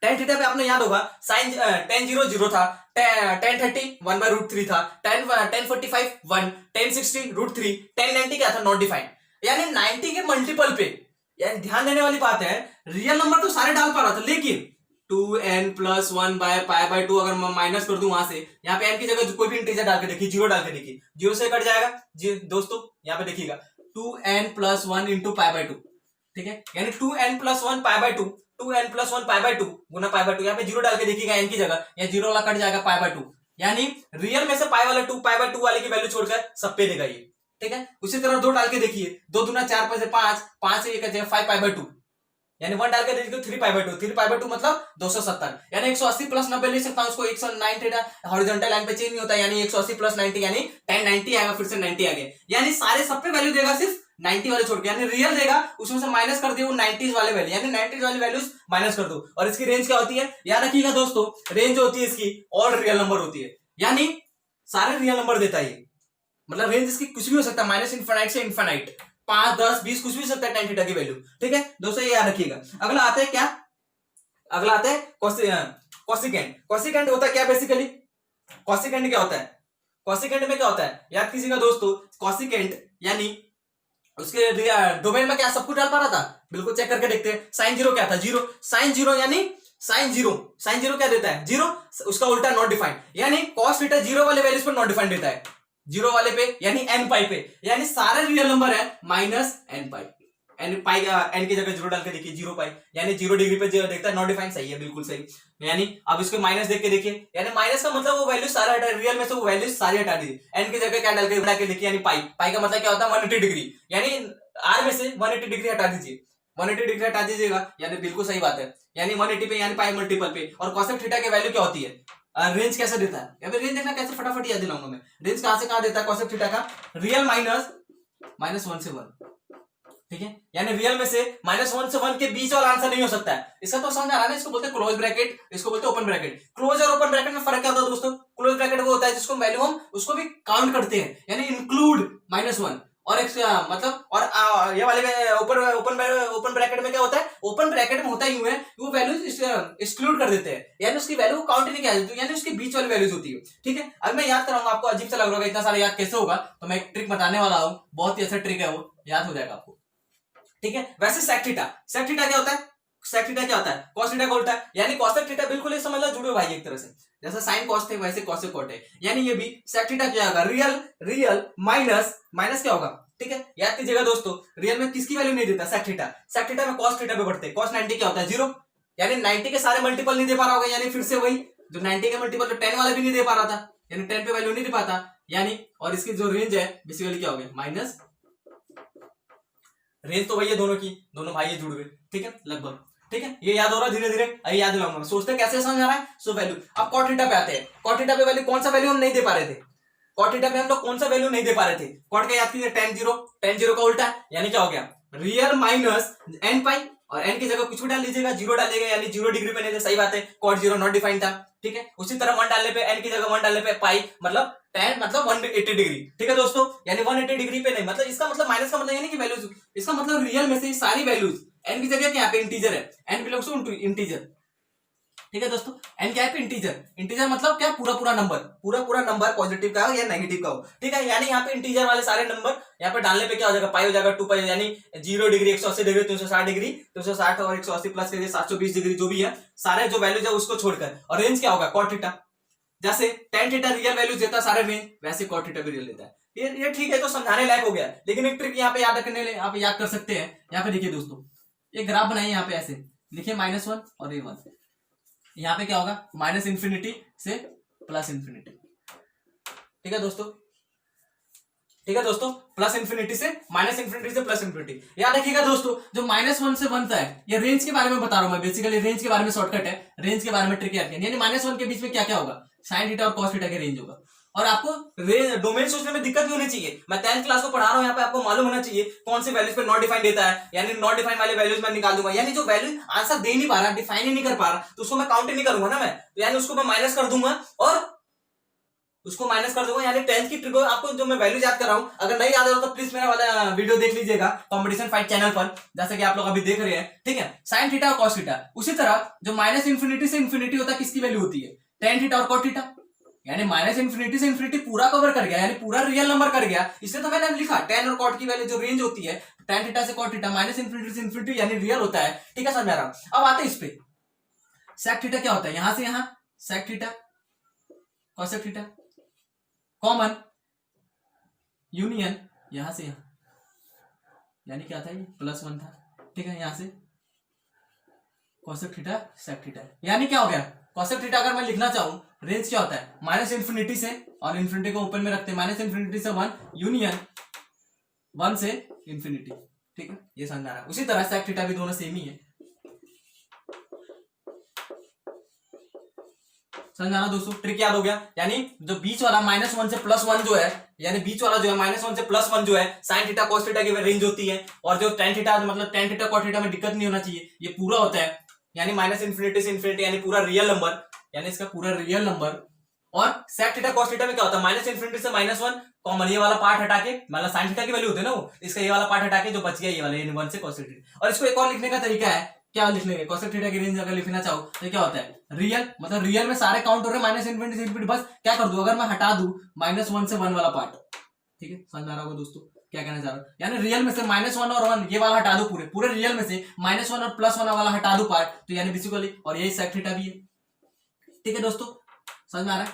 टेन थीटा पे आपने याद होगा साइन tan 0 0 था, tan 30 1/√3 था, tan 45 1, tan 60 √3, tan 90 क्या था? Not defined. यानी 90 के मल्टीपल पे, यानी ध्यान देने वाली बात है, रियल नंबर तो सारे डाल पा रहा था, लेकिन 2n + 1/π/2 अगर मैं माइनस कर दूं वहां से, यहाँ पे n की जगह कोई भी इंटीजर डाल के देखिए, 0 डाल के देखिए, 0 से कट जाएगा दोस्तों। यहाँ पे देखिएगा 2n + 1 × π/2, ठीक है, यानी 2n + 1 π/2, 2n + 1 π/2 गुना π/2, यहाँ पे 0 डाल के देखिएगा n की जगह, या 0 वाला कट जाएगा π/2, यानी रियल में से पाई वाला 2 π/2 वाले की वैल्यू छोड़कर सब पे देगा ये। ठीक है, उसी तरह 2 डाल के देखिए, 2 दूना 4 5 से 5, 5 से 1 5 π/2, यानी 1 डाल के देखिए 3 π/2, 3 π/2 मतलब 270, यानी 180 + 90 ले सकता हूं उसको, 109 थीटा हॉरिजॉन्टल लाइन पे चेंज नहीं होता, यानी 180 + 90 यानी 1090 आएगा, फिर से 90 आ गया, यानी सारे सब पे वैल्यू देगा सिर्फ 90 वाले छोड़ के, यानी रियल देगा उसमें से माइनस कर दिया वो 90s वाले वैल्यू, यानी 90s वाली वैल्यूज माइनस कर दो। और इसकी रेंज क्या होती है याद रखिएगा दोस्तों, रेंज होती है इसकी ऑल रियल नंबर होती है, यानी सारे रियल नंबर देता है ये, मतलब रेंज इसकी कुछ भी हो सकता है, -∞ से इनफाइनाइट, 5 10 20 कुछ भी सकता है tan थीटा की वैल्यू। ठीक है दोस्तों, ये याद रखिएगा। अगला आता है क्या? अगला आता है कोसिकेंट। कोसिकेंट होता है क्या बेसिकली? कोसिकेंट क्या होता है? कोसिकेंट में क्या होता है याद कीजिएगा दोस्तों, कोसिकेंट यानी उसके डोमेन में क्या सब कुछ डाल पा रहा था, बिल्कुल चेक करके देखते हैं। साइन 0 क्या था? 0, साइन 0 यानी साइन 0 क्या देता है? 0, उसका उल्टा नॉट डिफाइंड, यानी cos थीटा 0 वाले वैल्यूज पर नॉट डिफाइंड देता है, 0 वाले पे यानी n पाई पे, यानी सारे रियल नंबर है -n पाई, n पाई n की जगह 0 डाल के देखिए 0 पाई, यानी 0 डिग्री पे जो देखता है नॉट डिफाइंड, सही है बिल्कुल सही। यानी अब इसको माइनस देख के देखिए, यानी माइनस का मतलब वो वैल्यू सारा हटा, रियल में से वो वैल्यू सारी हटा दी, n की जगह क्या डाल के देखिए, यानी पाई का मतलब क्या होता है 180 डिग्री, यानी r में से 180 डिग्री हटा दीजिए, 180 डिग्री हटा दीजिएगा, यानी बिल्कुल सही बात है, यानी 180 पे यानी पाई मल्टीपल पे। और कोसेक थीटा की वैल्यू क्या होती है? रेंज कैसे देता है? या फिर रेंज देखना कैसे, फटाफट याद दिलाऊंगा मैं। रेंज कहां से कहां देता है कोसेक थीटा का? रियल -1 से 1, ठीक है, यानी रियल में से -1 से 1 के बीच वाला आंसर नहीं हो सकता है। इसका तो समझ आ रहा है ना, इसको बोलते हैं क्लोज ब्रैकेट, इसको बोलते हैं ओपन ब्रैकेट। क्लोज और ओपन ब्रैकेट में फर्क क्या होता है दोस्तों? क्लोज ब्रैकेट वो होता है जिसको वैल्यू हम उसको भी काउंट करते हैं, यानी इंक्लूड -1, और मतलब और ये वाले में ओपन ब्रैकेट में क्या होता है, ओपन ब्रैकेट में होता ही है वो वैल्यूज एक्सक्लूड कर देते हैं, यानी उसकी वैल्यू काउंट नहीं किया जाती, यानी उसके बीच वाली वैल्यूज होती है। ठीक है, अब मैं याद कराऊंगा, आपको अजीब सा लग रहा होगा इतना सारा याद कैसे होगा, तो मैं एक ट्रिक बताने वाला हूँ, बहुत ही अच्छा ट्रिक है, वो याद हो जाएगा आपको। ठीक है, वैसे सेक थीटा क्या होता है, सेक थीटा क्या होता है, कॉस थीटा का उल्टा है, यानी कॉसेक थीटा बिल्कुल ये समझ लो जुड़े भाई एक तरह से, जैसा साइन कॉस थे वैसे कॉसेक कॉट है, यानी ये भी सेक थीटा क्या होगा, रियल माइनस क्या होगा। ठीक है, याद कीजिएगा दोस्तों, रियल में किसकी वैल्यू नहीं देता, सेक थीटा में कॉस थीटा पे बढ़ते हैं, कॉस 90 क्या होता है 0, यानी 90 के सारे मल्टीपल नहीं दे पा रहा होगा, यानी फिर से वही जो 90 के मल्टीपल तो 10 वाला भी नहीं दे पा रहा था, यानी 10 पे वैल्यू नहीं दे पाता, यानी और इसकी जो रेंज है बेसिकली क्या हो गया माइनस, रेंज तो वही है दोनों की, दोनों भाई जुड़ गए। ठीक है लगभग, ठीक है ये याद हो रहा है धीरे धीरे, अभी याद दिलाऊंगा, सोचते कैसे समझ आ रहा है। सो वैल्यू, अब कॉट थीटा पे आते हैं, कॉट थीटा पे वैल्यू कौन सा वैल्यू हम नहीं दे पा रहे थे, कॉट थीटा पे हम लोग कौन सा वैल्यू नहीं दे पा रहे थे, कॉट का याद कीजिए tan 0 का उल्टा है, यानी क्या हो गया रियल माइनस n पाई, और n की जगह कुछ भी डाल लीजिएगा, 0 डालिएगा, यानी 0 डिग्री पे नहीं थे, सही बात है, कॉट 0 नॉट डिफाइंड था। ठीक है, उसी तरह 1 डालने पे n की जगह 1 डालने पे पाई मतलब tan मतलब 180 डिग्री। ठीक है दोस्तों, यानी 180 डिग्री पे नहीं, मतलब इसका मतलब माइनस का मतलब ये नहीं कि वैल्यूज, इसका मतलब रियल में से सारी वैल्यूज, n की जगह क्या पे इंटीजर है, n बिलोंग्स टू इंटीजर। ठीक है दोस्तों, n क्या है इंटीजर मतलब क्या, पूरा नंबर पॉजिटिव का हो या नेगेटिव का हो। ठीक है, यानी यहाँ पे इंटीजर वाले सारे नंबर यहाँ पे डालने पे क्या हो जाएगा, पाई हो जाएगा 2 पाई, यानी 0 डिग्री 180 डिग्री 360 डिग्री 360 और 180 प्लस करके 720 डिग्री जो भी है, सारे जो वैल्यूज है उसको छोड़कर, और रेंज क्या होगा कॉट थीटा, जैसे tan थीटा रियल वैल्यूज देता है सारे रेंज, वैसे कॉट थीटा भी रियल देता है। ये ठीक है, तो समझाने लायक हो गया, लेकिन एक ट्रिक यहाँ पे याद रखने लिए आप याद कर सकते हैं। यहाँ पे देखिए दोस्तों, एक ग्राफ बनाइए, यहाँ पे ऐसे लिखिए -1 और ये 1, यहाँ पे क्या होगा माइनस इंफिनिटी से प्लस इंफिनिटी। ठीक है दोस्तों, प्लस इंफिनिटी से माइनस इंफिनिटी से प्लस इंफिनिटी। याद रखिएगा दोस्तों, जो -1 से 1 है, ये रेंज के बारे में बता रहा हूं मैं, बेसिकली रेंज के बारे में शॉर्टकट है, रेंज के बारे में ट्रिक याद, यानी -1 के बीच में क्या क्या होगा, साइन थीटा और कॉस थीटा के रेंज होगा। और आपको डोमेन सोचने में दिक्कत नहीं होनी चाहिए, मैं 10th क्लास को पढ़ा रहा हूँ, यहाँ पे आपको मालूम होना चाहिए कौन सी वैल्यूज पे नॉट डिफाइन देता है, यानी नॉट डिफाइन वाले वैल्यूज मैं निकाल दूंगा, यानी जो वैल्यू आंसर दे नहीं पा रहा, डिफाइन ही नहीं कर पा रहा, तो उसको मैं काउंट ही नहीं करूंगा ना मैं, तो यानी उसको मैं माइनस कर दूंगा, और उसको माइनस कर दूंगा, यानी 10th की ट्रिक आपको जो मैं वैल्यूज याद कर रहा हूँ, अगर नहीं याद हो तो प्लीज मेरा वाला वीडियो देख लीजिएगा कंपटीशन फाइट चैनल पर, जैसे कि आप लोग अभी देख रहे हैं। ठीक है, साइन थीटा और कॉस थीटा, उसी तरह जो माइनस इंफिनिटी से इंफिनिटी होता है किसकी वैल्यू होती है, tan थीटा और कॉट थीटा, यानी माइनस इंफिनिटी से इंफिनिटी पूरा कवर कर गया, यानी पूरा रियल नंबर कर गया, इसलिए तो मैंने लिखा tan और कॉट की वैल्यू जो रेंज होती है tan थीटा से कॉट थीटा माइनस इंफिनिटी से इंफिनिटी, यानी रियल होता है। ठीक है समझ रहा हूं, अब आते हैं इस पे, सेक थीटा क्या होता है, यहां से यहां sec theta cosec theta common union यहां से यहां, यानी क्या था ये +1 था। ठीक है, यहां से कॉसेक थीटा सेक थीटा, यानी क्या हो गया कॉसेक थीटा, अगर मैं लिखना चाहूं रेंज क्या होता है माइनस इंफिनिटी से, और इंफिनिटी को ओपन में रखते हैं, माइनस इंफिनिटी से 1 यूनियन 1 से इंफिनिटी। ठीक है, ये समझ आ रहा है। उसी तरह सेक थीटा भी दोनों सेम ही है, समझ आना दोस्तों, ट्रिक याद हो गया। यानी जो बीच वाला -1 से +1 जो है, यानी बीच वाला जो है -1 से +1 जो है साइन थीटा कॉस थीटा की रेंज होती है, और जो tan थीटा मतलब tan थीटा कॉस थीटा में दिक्कत नहीं होना चाहिए, ये पूरा होता है, यानी माइनस इंफिनिटी से इंफिनिटी, यानी पूरा रियल नंबर, यानी इसका पूरा रियल नंबर। और सेक थीटा कॉस थीटा में क्या होता है माइनस इंफिनिटी से -1 कॉमन, ये वाला पार्ट हटा के, मतलब साइन थीटा की वैल्यू होती है ना वो, इसका ये वाला पार्ट हटा के जो बच गया ये वाला 1 से कॉस थीटा। और इसको एक और लिखने का तरीका है, क्या लिख लेंगे कॉसेक थीटा की रेंज अगर लिखना चाहो तो क्या होता है रियल, मतलब रियल में सारे काउंट हो रहे हैं माइनस इंफिनिटी से इंफिनिटी, बस क्या कर दूं अगर मैं हटा दूं -1 से 1 वाला पार्ट। ठीक है, समझ में आ रहा होगा दोस्तों क्या कहना चाह रहा हूं, यानी रियल में से -1 और 1 ये वाला हटा दो, पूरे रियल में से -1 और +1 वाला हटा दो पार्ट, तो यानी बेसिकली, और यही सेक थीटा भी है। ठीक है दोस्तों, समझ में आ रहा है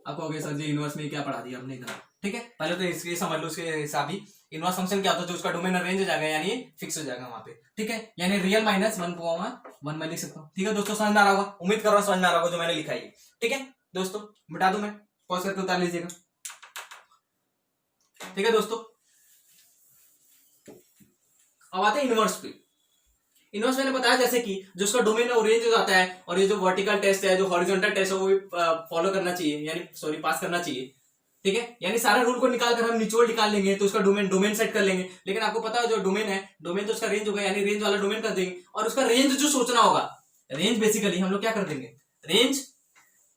आपको, आगे सर जी इनवर्स में क्या पढ़ा दिया हमने इतना। ठीक है, पहले तो इसके समझ लो, उसके हिसाब ही इनवर्स फंक्शन क्या होता है, जो उसका डोमेन रेंज हो जाएगा, यानी फिक्स हो जाएगा वहां पे। ठीक है, यानी रियल -1 मैं लिख सकता हूँ। ठीक है दोस्तों, समझ में आ रहा होगा, उम्मीद कर रहा हूँ समझ में आ रहा होगा जो मैंने लिखा है। ठीक है दोस्तों, मिटा दूं मैं, पॉज करके उतार लीजिएगा। ठीक है दोस्तों, अब आते हैं इनवर्स पे। इनवर्स मैंने बताया जैसे कि जो उसका डोमेन है वो रेंज हो जाता है, और ये जो वर्टिकल टेस्ट है, जो हॉरिजॉन्टल टेस्ट है, वो भी फॉलो करना चाहिए, यानी सॉरी पास करना चाहिए। ठीक है, यानी सारे रूल को निकाल कर हम निचोड़ निकाल लेंगे, तो उसका डोमेन सेट कर लेंगे। लेकिन आपको पता है जो डोमेन है, डोमेन तो उसका रेंज होगा, यानी रेंज वाला डोमेन कर देंगे, और उसका रेंज जो सोचना होगा, रेंज बेसिकली हम लोग क्या कर देंगे, रेंज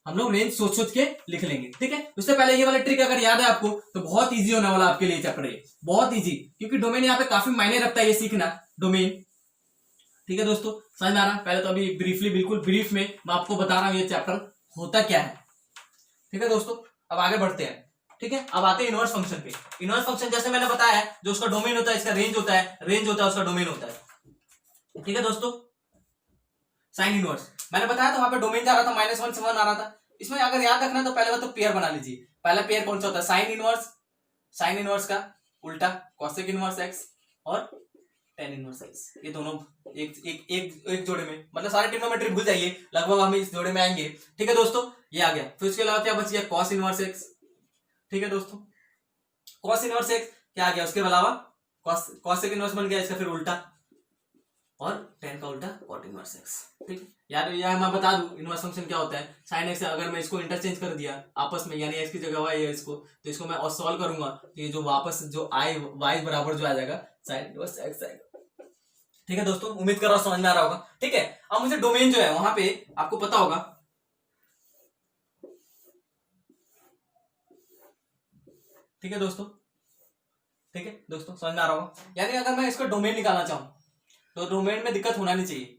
हम लोग रेंज सोच सोच के लिख लेंगे, ठीक है। उससे पहले ये वाला ट्रिक अगर याद है आपको तो बहुत इजी होने वाला आपके लिए चैप्टर, ये बहुत इजी, क्योंकि डोमेन यहाँ पे काफी मायने रखता है ये सीखना, डोमेन। ठीक है दोस्तों, समझ में आ रहा है? पहले तो अभी ब्रीफली, बिल्कुल ब्रीफ में मैं आपको बता रहा हूँ ये चैप्टर होता क्या है। ठीक है दोस्तों, अब आगे बढ़ते हैं। ठीक है, अब आते हैं इनवर्स फंक्शन पे। इनवर्स फंक्शन जैसे मैंने बताया है, जो उसका डोमेन होता है, इसका रेंज होता है, रेंज होता है उसका डोमेन होता है। ठीक है दोस्तों, साइन इनवर्स मैंने बताया था, वहां पे डोमेन जा रहा था -1 से 1 आ रहा था। इसमें अगर याद रखना तो पहले बात तो पेयर बना लीजिए। पहला पेयर कौन सा होता है? साइन इनवर्स का उल्टा कोसेक इनवर्स एक्स और टेन इनवर्स एक्स, ये दोनों एक एक एक एक जोड़े में, मतलब सारे ट्रिग्नोमेट्री भूल जाइए, लगभग हम इस जोड़े में आएंगे। ठीक है दोस्तों, ये आ गया। फिर उसके अलावा क्या बच गया? Cos inverse x. ठीक है दोस्तों, कॉस इनवर्स एक्स क्या आ गया? उसके अलावा कॉसेक इनवर्स बन गया इसका फिर उल्टा, और टेन का उल्टा कॉट इनवर्स एक्स। ठीक है यार मैं बता दूं इनवर्स फंक्शन क्या होता है। साइन एक्स अगर मैं इसको इंटरचेंज कर दिया आपस में, यानी एक्स की जगह वाई है इसको, तो इसको मैं और सॉल्व करूंगा तो ये जो वापस जो आई वाई बराबर जो आ जाएगा साइन इनवर्स एक्स आएगा। ठीक है दोस्तों, उम्मीद कर रहा हूं समझ में आ रहा होगा। ठीक है, अब मुझे डोमेन जो है वहां पे आपको पता होगा। ठीक है दोस्तों, ठीक है दोस्तों, समझ में आ रहा होगा। यानी अगर मैं इसका डोमेन निकालना चाहूं तो डोमेन में दिक्कत होना नहीं चाहिए,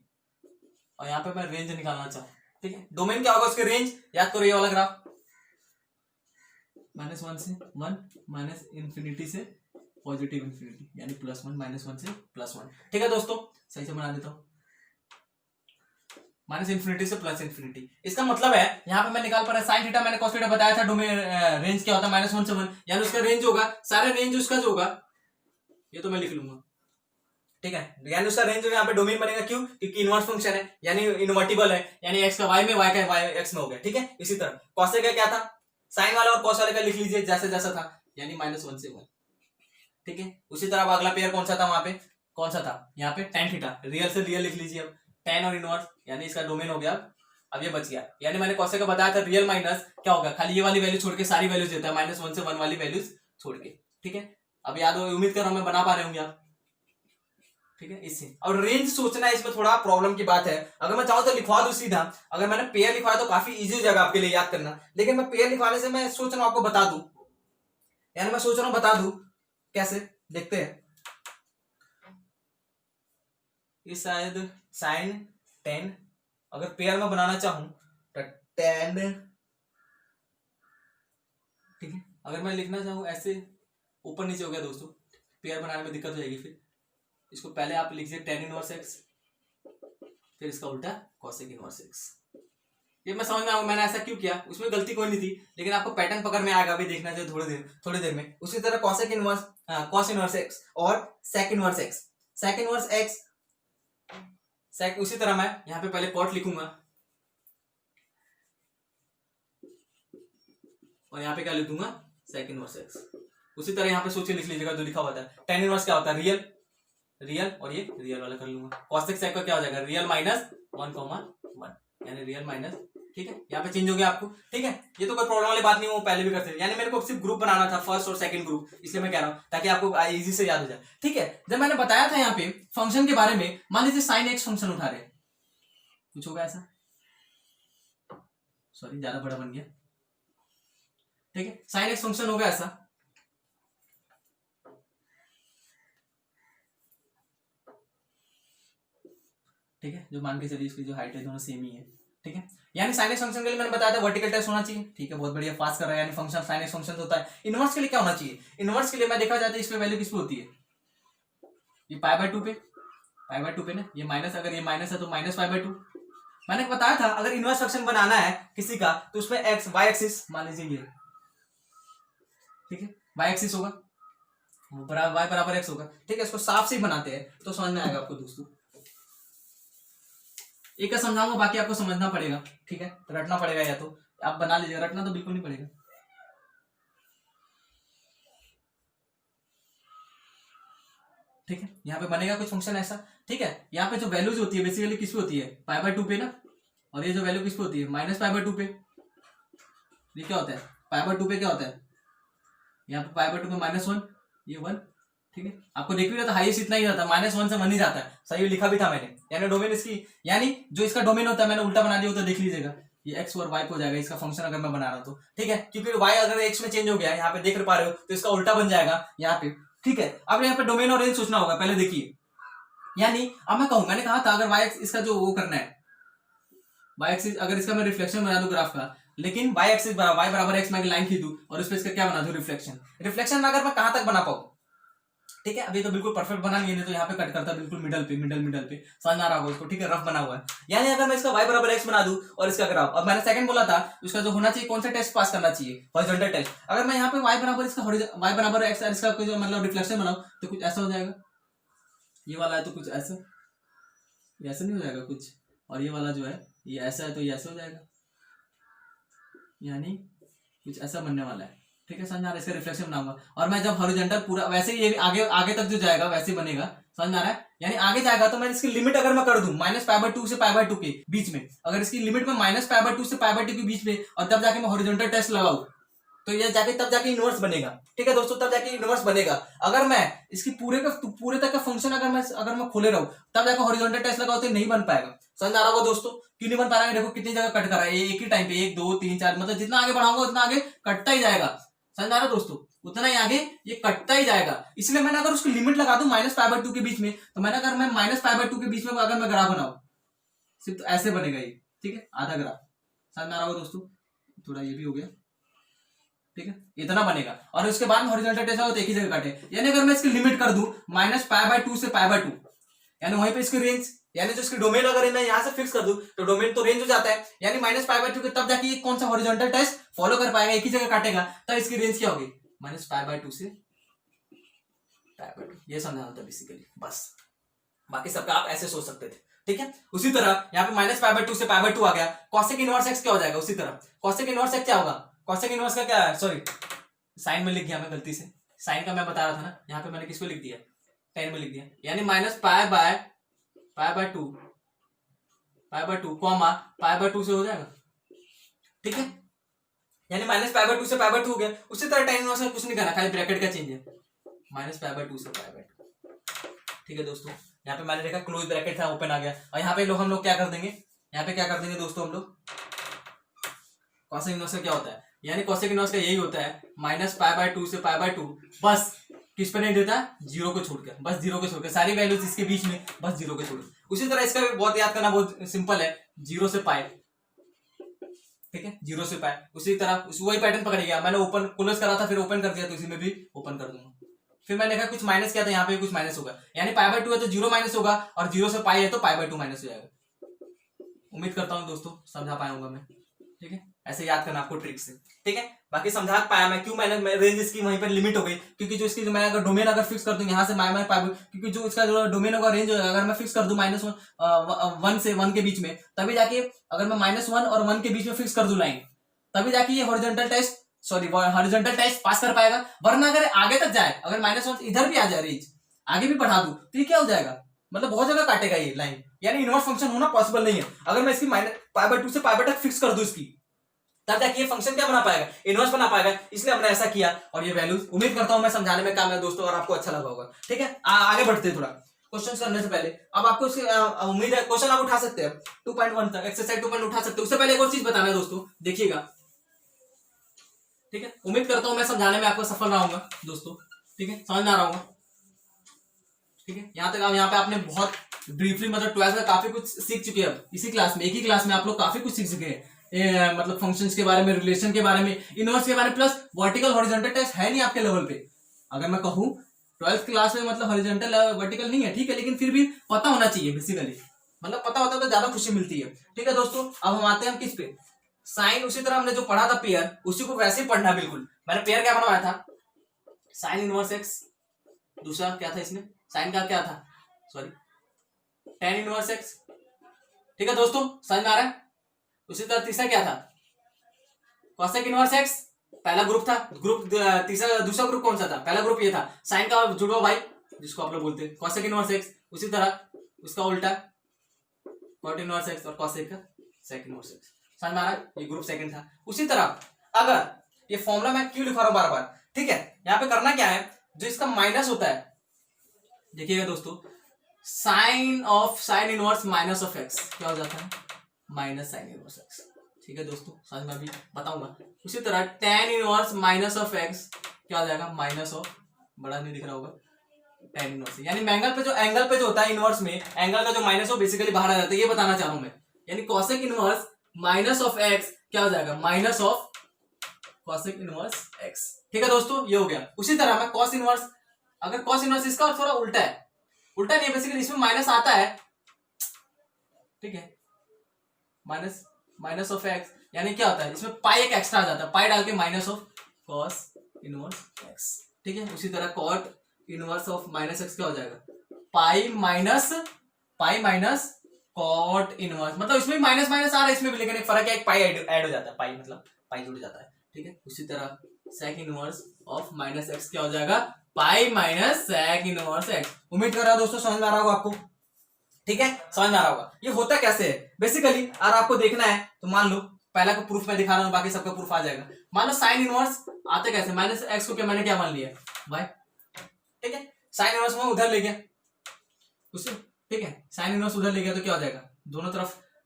और यहाँ पे मैं रेंज निकालना चाहूं। ठीक है, डोमेन क्या होगा? उसके रेंज याद करो, ये वाला ग्राफ -1 से 1, माइनस इन्फिनिटी से पॉजिटिव इन्फिनिटी, यानी +1 -1 से +1। ठीक है दोस्तों, सही से बना देता हूं, माइनस इन्फिनिटी से प्लस इन्फिनिटी। इसका मतलब है यहाँ पे मैं निकाल पा रहा साइन थीटा, मैंने कॉस थीटा बताया था, डोमेन रेंज क्या होता है? -1 से 1, यानी उसका रेंज होगा, सारे रेंज उसका जो होगा ये तो मैं लिख लूंगा। ठीक है, यानी उसका रेंज यहाँ पे डोमेन बनेगा, क्यों? क्योंकि इनवर्स फंक्शन है, यानी इनवर्टिबल है, यानी एक्स का वाई में, वाई का वाई एक्स में हो गया। ठीक है, इसी तरह कॉस का क्या था? साइन वाला और कॉस वाले का लिख लीजिए जैसा जैसा था, यानी -1 से 1। ठीक है, उसी तरह अगला पेयर कौन सा था? वहां पे कौन सा था? यहाँ पे टेन थीटा, रियल से रियल लिख लीजिए। अब टेन और इनवर्स, यानी इसका डोमेन हो गया। अब ये बच गया, यानी मैंने कॉस का बताया था, रियल माइनस क्या होगा? खाली ये वाली वैल्यू छोड़ के सारी वैल्यूज देता है, -1 से 1 वाली वैल्यूज छोड़ के। ठीक है, अब याद हो, उम्मीद कर रहा हूं मैं बना पा रहे होंगे आप। ठीक है, इससे और रेंज सोचना है, इसमें थोड़ा प्रॉब्लम की बात है। अगर मैं चाहूं तो लिखवा दूं सीधा, अगर मैंने पेयर लिखवाया तो काफी इजी हो जाएगा आपके लिए याद करना, लेकिन मैं पेयर लिखवाने से मैं सोच रहा हूं आपको बता दूं, यानी मैं सोच रहा हूं बता दूं कैसे, देखते हैं। ये शायद साइन 10 अगर पेयर में बनाना चाहूं तो 10, ठीक है, अगर मैं लिखना चाहूं ऐसे ऊपर नीचे हो गया दोस्तों, पेयर बनाने में दिक्कत हो जाएगी। फिर इसको पहले आप लिखिए टेन इनवर्स एक्स, फिर इसका उल्टा कॉसेक इनवर्स एक्स। ये मैं समझ में आऊंगा मैंने ऐसा क्यों किया, उसमें गलती कोई नहीं थी, लेकिन आपको पैटर्न पकड़ में आएगा, अभी देखना चाहिए थोड़ी देर में। उसी तरह cosec inverse, cos inverse x और sec inverse x, sec inverse x, sec, उसी तरह मैं यहाँ पे पहले कॉट लिखूंगा और यहाँ पे क्या लिख दूंगा? Sec inverse x. उसी तरह यहाँ पे सोच के लिख लीजिएगा जो लिखा हुआ था। टेन इनवर्स क्या होता है? रियल, रियल, और ये रियल वाला कर लूंगा। कॉसेक सेक का क्या हो जाएगा? रियल -1,1, यानी रियल माइनस। ठीक है, यहाँ पे चेंज हो गया आपको। ठीक है, ये तो कोई प्रॉब्लम वाली बात नहीं, वो पहले भी करते हैं, यानी मेरे को सिर्फ ग्रुप बनाना था, फर्स्ट और सेकंड ग्रुप, इसलिए मैं कह रहा हूँ ताकि आपको इजी से याद हो जाए। ठीक है, जब मैंने बताया था यहाँ पे फंक्शन के बारे में, मान लीजिए साइन एक्स फंक्शन उठा रहे, कुछ होगा ऐसा, सॉरी ज्यादा बड़ा बन गया। ठीक है, साइन एक्स फंक्शन होगा ऐसा, ठीक है, जो मान के चलिए इसकी जो हाइट है दोनों सेम ही है। ठीक है, यानी साइन एक्स फंक्शन के लिए मैंने बताया था वर्टिकल टेस्ट होना चाहिए। ठीक है, बहुत बढ़िया, फास्ट कर रहा है, यानी फंक्शन साइन एक्स फंक्शन होता है। इनवर्स के लिए क्या होना चाहिए? इनवर्स के लिए मैं देखा जाता है इसमें वैल्यू किस पे होती है? ये π/2 पे, π/2 पे ना, ये माइनस, अगर ये माइनस है तो -π/2। मैंने बताया था अगर इनवर्स फंक्शन बनाना है किसी का तो उसमें एक्स वाई एक्सिस मान लीजिए ये, ठीक है, वाई एक्सिस होगा, वाई बराबर एक्स होगा। ठीक है, इसको साफ से ही बनाते हैं तो समझ में आएगा आपको दोस्तों। एक का समझाऊंगा, बाकी आपको समझना पड़ेगा। ठीक है, रटना पड़ेगा, या तो आप बना लीजिए, रटना तो बिल्कुल नहीं पड़ेगा। ठीक है, यहाँ पे बनेगा कुछ फंक्शन ऐसा। ठीक है, यहाँ पे जो वैल्यूज होती है बेसिकली किस पे होती है? π/2 पे ना, और ये जो वैल्यू किस पे होती है? -π/2 पे। ये क्या होता है? π/2 पे क्या होता है? यहाँ पे π/2 पे -1, ये 1। ठीक है, आपको देख भी रहा था हाईएस्ट इतना ही रहता है, -1 से 1 ही जाता है, सही लिखा भी था मैंने। यानी डोमेन इसकी, यानी जो इसका डोमेन होता है मैंने उल्टा बना दिया होता, देख लीजिएगा, ये एक्स और वाई पे हो जाएगा इसका फंक्शन अगर मैं बना रहा हूं तो, ठीक है, क्योंकि वाई अगर एक्स में चेंज हो गया यहाँ पे देख पा रहे हो तो इसका उल्टा बन जाएगा यहाँ पे, ठीक है। अब यहाँ पे डोमेन और रेंज सोचना होगा, पहले देखिए, यानी अब मैं कहूं, मैंने कहा था अगर वाई एक्स इसका जो वो करना है, वाई एक्सिस अगर इसका मैं रिफ्लेक्शन बना दूं ग्राफ का, लेकिन वाई एक्सिस वाई बराबर एक्स मैं लाइन खींचूं और उस पर इसका क्या बना दूं रिफ्लेक्शन, रिफ्लेक्शन अगर मैं कहां तक बना पाऊं, ठीक है। अभी तो बिल्कुल परफेक्ट बना नहीं है, तो यहाँ पे कट करता बिल्कुल मिडल पे, मिडल पे समझ आ रहा होगा उसको, ठीक है, रफ बना हुआ है। यानी अगर मैं इसका y बराबर x बना दूं और इसका ग्राफ, अब मैंने सेकंड बोला था उसका जो होना चाहिए कौन सा टेस्ट पास करना चाहिए, हॉरिजॉन्टल टेस्ट। अगर मैं यहाँ पे y बराबर इसका y बराबर x और इसका कोई जो मतलब रिफ्लेक्शन बनाऊं तो कुछ ऐसा हो जाएगा, ये वाला है तो कुछ ऐसा, ये ऐसा नहीं हो जाएगा कुछ, और ये वाला जो है ये ऐसा है तो ये ऐसा हो जाएगा, यानी कुछ ऐसा बनने वाला है, ठीक है, समझ आ रहा है। इसका रिफ्लेक्शन बनाऊंगा और मैं जब हॉरिजॉन्टल पूरा वैसे ही ये भी आगे आगे तक जो जाएगा वैसे ही बनेगा, समझ में आ रहा है। यानी आगे जाएगा तो मैं इसकी लिमिट अगर मैं कर दूं -π/2 से π/2 के बीच में, अगर इसकी लिमिट में -π/2 से π/2 के बीच में, और तब जाके मैं हॉरिजॉन्टल टेस्ट लगाऊं तो ये जाके तब जाके इनवर्स बनेगा, ठीक है दोस्तों, तब जाके इनवर्स बनेगा। अगर मैं इसकी पूरे तक का फंक्शन अगर मैं खोले रहूं तब जाकर हॉरिजॉन्टल टेस्ट लगाओ तो नहीं बन पाएगा, समझ आ रहा होगा दोस्तों। क्यों नहीं बन पा रहा है, देखो कितनी जगह कट कर रहा है, एक ही टाइम पे 1 2 3 4, मतलब जितना आगे बढ़ाऊंगा उतना आगे कटता ही जाएगा, समझ आ रहा है दोस्तों, उतना ही आगे ये कटता ही जाएगा। इसलिए मैंने अगर उसकी लिमिट लगा दूं -π/2 के बीच में, तो मैंने अगर मैं -π/2 के बीच में अगर मैं ग्राफ बनाऊं सिर्फ तो ऐसे बनेगा ये, ठीक है, आधा ग्राफ, समझ में आ रहा होगा दोस्तों, थोड़ा ये भी हो गया, ठीक है, इतना बनेगा। और उसके बाद हॉरिजॉन्टल टेस्ट होगा तो एक ही जगह काटे, यानी अगर मैं इसकी लिमिट कर दूं -π/2 से π/2, यानी वहीं पे इसकी रेंज, यानी जो इसकी डोमेन अगर मैं यहाँ से फिक्स कर दूं तो डोमेन तो रेंज हो जाता है, यानी -π/2 के तब जाके ये कौन सा हॉरिजॉन्टल टेस्ट फॉलो कर पाएगा, एक ही जगह काटेगा, तब इसकी रेंज क्या होगी -π/2 से π/2, ये समझना होता है बेसिकली, बस। बाकी सबका आप ऐसे सोच सकते थे, ठीक है। उसी तरह यहाँ पे -π/2 से π/2 आ गया, कॉसेक इनवर्स एक्स क्या हो जाएगा, उसी तरह कॉसेक इनवर्स एक्स क्या होगा, कॉसेक इनवर्स का क्या है, सॉरी साइन में लिख गया मैं गलती से, साइन का मैं बता रहा था ना, यहाँ पे मैंने किसको लिख दिया, टेन में लिख दिया, यानी -π/2 कॉमा π/2 से हो जाएगा, ठीक है, यानी -π/2 से π/2 हो गया। उसी तरह tan इनवर्स का कुछ नहीं करना, खाली ब्रैकेट का चेंज है, -π/2 से π/2, ठीक है दोस्तों। यहाँ पे मैंने देखा क्लोज ब्रैकेट था, ओपन आ गया, और यहाँ पे हम लोग क्या कर देंगे, यहाँ पे क्या कर देंगे दोस्तों, हम लोग कॉसेक इनवर्स का क्या होता है, यानी कॉसेक इनवर्स का यही होता है -π/2 से π/2, बस किस पे नहीं देता, जीरो को छोड़कर, बस जीरो को छोड़कर, सारी वैल्यूज इसके बीच में बस जीरो को छोड़कर। उसी तरह इसका भी बहुत याद करना बहुत सिंपल है, 0 से पाई, ठीक है, 0 से पाई, उसी तरह वही पैटर्न पकड़ गया, मैंने ओपन क्लोज करा था फिर ओपन कर दिया, तो इसी में भी ओपन कर दूंगा। फिर मैंने देखा कुछ माइनस किया था, यहाँ पे कुछ माइनस होगा, यानी π/2 है तो 0 माइनस होगा, और 0 से पाई है तो π/2 माइनस हो जाएगा। उम्मीद करता हूँ दोस्तों समझा पाया होगा मैं, ठीक है, ऐसे याद करना आपको ट्रिक से, ठीक है। बाकी समझा पाया मैं, क्यों मैंने रेंज इसकी वहीं पर लिमिट हो गई, क्योंकि जो इसकी जो मैं अगर डोमेन अगर फिक्स कर दूं यहाँ से क्योंकि जो इसका जो डोमेन होगा रेंज होगा, अगर मैं फिक्स कर दूं -1 से 1 के बीच में, तभी जाके अगर मैं -1 और 1 के बीच में फिक्स कर दूं लाइन, तभी जाके ये हॉरिजॉन्टल टेस्ट पास कर पाएगा। वरना अगर आगे तक जाए, अगर -1 इधर भी आ जाए, रेंज आगे भी बढ़ा दूं तो ये क्या हो जाएगा, मतलब बहुत जगह काटेगा ये लाइन, यानी इनवर्स फंक्शन होना पॉसिबल नहीं है। अगर मैं इसकी π/2 से π/2 तक फिक्स कर दूं इसकी, तब जाके ये फंक्शन क्या बना पाएगा, इनवर्स बना पाएगा, इसलिए हमने ऐसा किया। और ये वैल्यूज उम्मीद करता हूं मैं समझाने में कामयाब दोस्तों, और आपको अच्छा लगा होगा, ठीक है। आगे बढ़ते हैं थोड़ा क्वेश्चंस करने से पहले, अब आपको उम्मीद है क्वेश्चन आप उठा सकते हैं 2.1 तक, एक्सरसाइज 2.1 उठा सकते हैं। उससे पहले एक और चीज बताना है दोस्तों, देखिएगा, ठीक है, उम्मीद करता हूं मैं समझाने में आपको सफल रहूंगा दोस्तों, ठीक है, समझ में आ रहा होगा, ठीक है। यहाँ पे आपने बहुत ब्रीफली मतलब 12th में काफी कुछ सीख चुके हैं, इसी क्लास में, एक ही क्लास में आप लोग काफी कुछ सीख चुके हैं, मतलब फंक्शंस के बारे में, रिलेशन के बारे में, इनवर्स के बारे में, प्लस वर्टिकल हॉरिजॉन्टल टेस्ट है नहीं आपके लेवल पे। अगर मैं कहूँ 12th क्लास में मतलब हॉरिजॉन्टल वर्टिकल नहीं है, ठीक है, लेकिन फिर भी पता होना चाहिए बेसिकली, मतलब पता होता तो ज्यादा खुशी मिलती है, ठीक है दोस्तों। अब हम आते हैं किस पे, साइन। उसी तरह हमने जो पढ़ा था पेयर, उसी को वैसे ही पढ़ना बिल्कुल। मैंने पेयर क्या बनवाया था, साइन इनवर्स एक्स, दूसरा क्या था इसमें, साइन का क्या था, सॉरी tan इनवर्स एक्स, ठीक है दोस्तों, समझ में आ रहा है। उसी तरह तीसरा क्या था, कॉसेक इनवर्स एक्स, पहला ग्रुप था, तीसरा दूसरा ग्रुप कौन सा था, पहला ग्रुप ये था, साइन का जुड़वा भाई जिसको आप लोग बोलते हैं कॉसेक इनवर्स एक्स। उसी तरह उसका उल्टा कॉट इनवर्स एक्स और कॉसेक का सेक इनवर्स एक्स, समझ में आ रहा है, ये ग्रुप सेकंड था। उसी तरह अगर ये फॉर्मूला मैं क्यों लिखा रहा हूं बार बार, ठीक है, यहाँ पे करना क्या है, जो इसका माइनस होता है, देखिएगा दोस्तों, sine inverse minus of x क्या हो जाता है, माइनस साइन इनवर्स एक्स, ठीक है दोस्तों, समझ में अभी बताऊंगा। उसी तरह tan inverse minus of x क्या हो जाएगा, माइनस ऑफ, बड़ा नहीं दिख रहा होगा, tan इनवर्स, यानी एंगल पे जो होता है इनवर्स में एंगल का जो माइनस हो बेसिकली बाहर आ जाता है, ये बताना चाह रहा हूं मैं। यानी cosec inverse minus of x क्या हो जाएगा, minus of cosec inverse x. ठीक है दोस्तों, ये हो गया। उसी तरह मैं कॉस इनवर्स, अगर कॉस इनवर्स इसका थोड़ा उल्टा है, उल्टा नहीं है बेसिकली, इसमें माइनस आता है, ठीक है, माइनस ऑफ एक्स, यानी क्या होता है इसमें पाई एक एक्स्ट्रा आ जाता है, पाई डाल के minus of cos inverse x. ठीक है, उसी तरह cot inverse of minus x क्या हो जाएगा, पाई माइनस कॉट इनवर्स, मतलब इसमें माइनस माइनस आ रहा है इसमें भी, लेकिन एक फर्क है, एक पाई ऐड हो जाता है, पाई मतलब पाई जुड़ जाता है। ठीक है, उसी तरह sec inverse of minus x क्या हो जाएगा, pi minus sec inverse x. उम्मीद कर रहा हूं दोस्तों समझ में आ रहा होगा आपको। ठीक है, समझ में आ रहा होगा। ये होता कैसे है बेसिकली, अगर आपको देखना है तो मान लो पहला का प्रूफ मैं दिखा रहा हूँ, बाकी सबका प्रूफ आ जाएगा। मान लो साइन इनवर्स आते कैसे, माइनस एक्स को क्या मैंने क्या मान लिया भाई, ठीक है, साइन इनवर्स में उधर ले गया उसे, ठीक है, साइन इनवर्स उधर ले गया तो क्या हो जाएगा,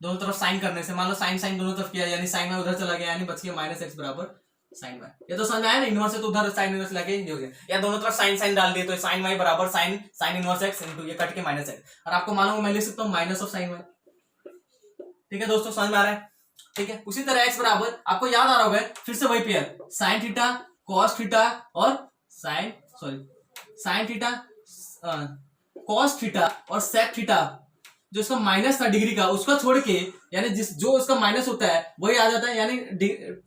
दोनों तरफ साइन करने से, मान लो साइन दोनों तरफ किया, यानी साइन में उधर चला गया, यानी बच गया माइनस एक्स बराबर साइन वाई। ये तो समझ आया ना, इनवर्स है तो उधर साइन इनवर्स लगे ये हो गया, या दोनों तरफ साइन डाल दिए तो साइन वाई बराबर साइन इनवर्स एक्स इनटू ये कट के माइनस एक्स, और आपको मालूम मैं लिख सकता हूँ माइनस ऑफ साइन वाई। ठीक है दोस्तों, समझ में आ रहा है। ठीक है, उसी तरह एक्स बराबर, आपको याद आ रहा होगा फिर से वही pair, sign theta cos theta और साइन थीटा कॉस थीटा और सेक थीटा, जो इसका माइनस था डिग्री का उसका छोड़ के, यानी जो उसका माइनस होता है वही आ जाता है, यानी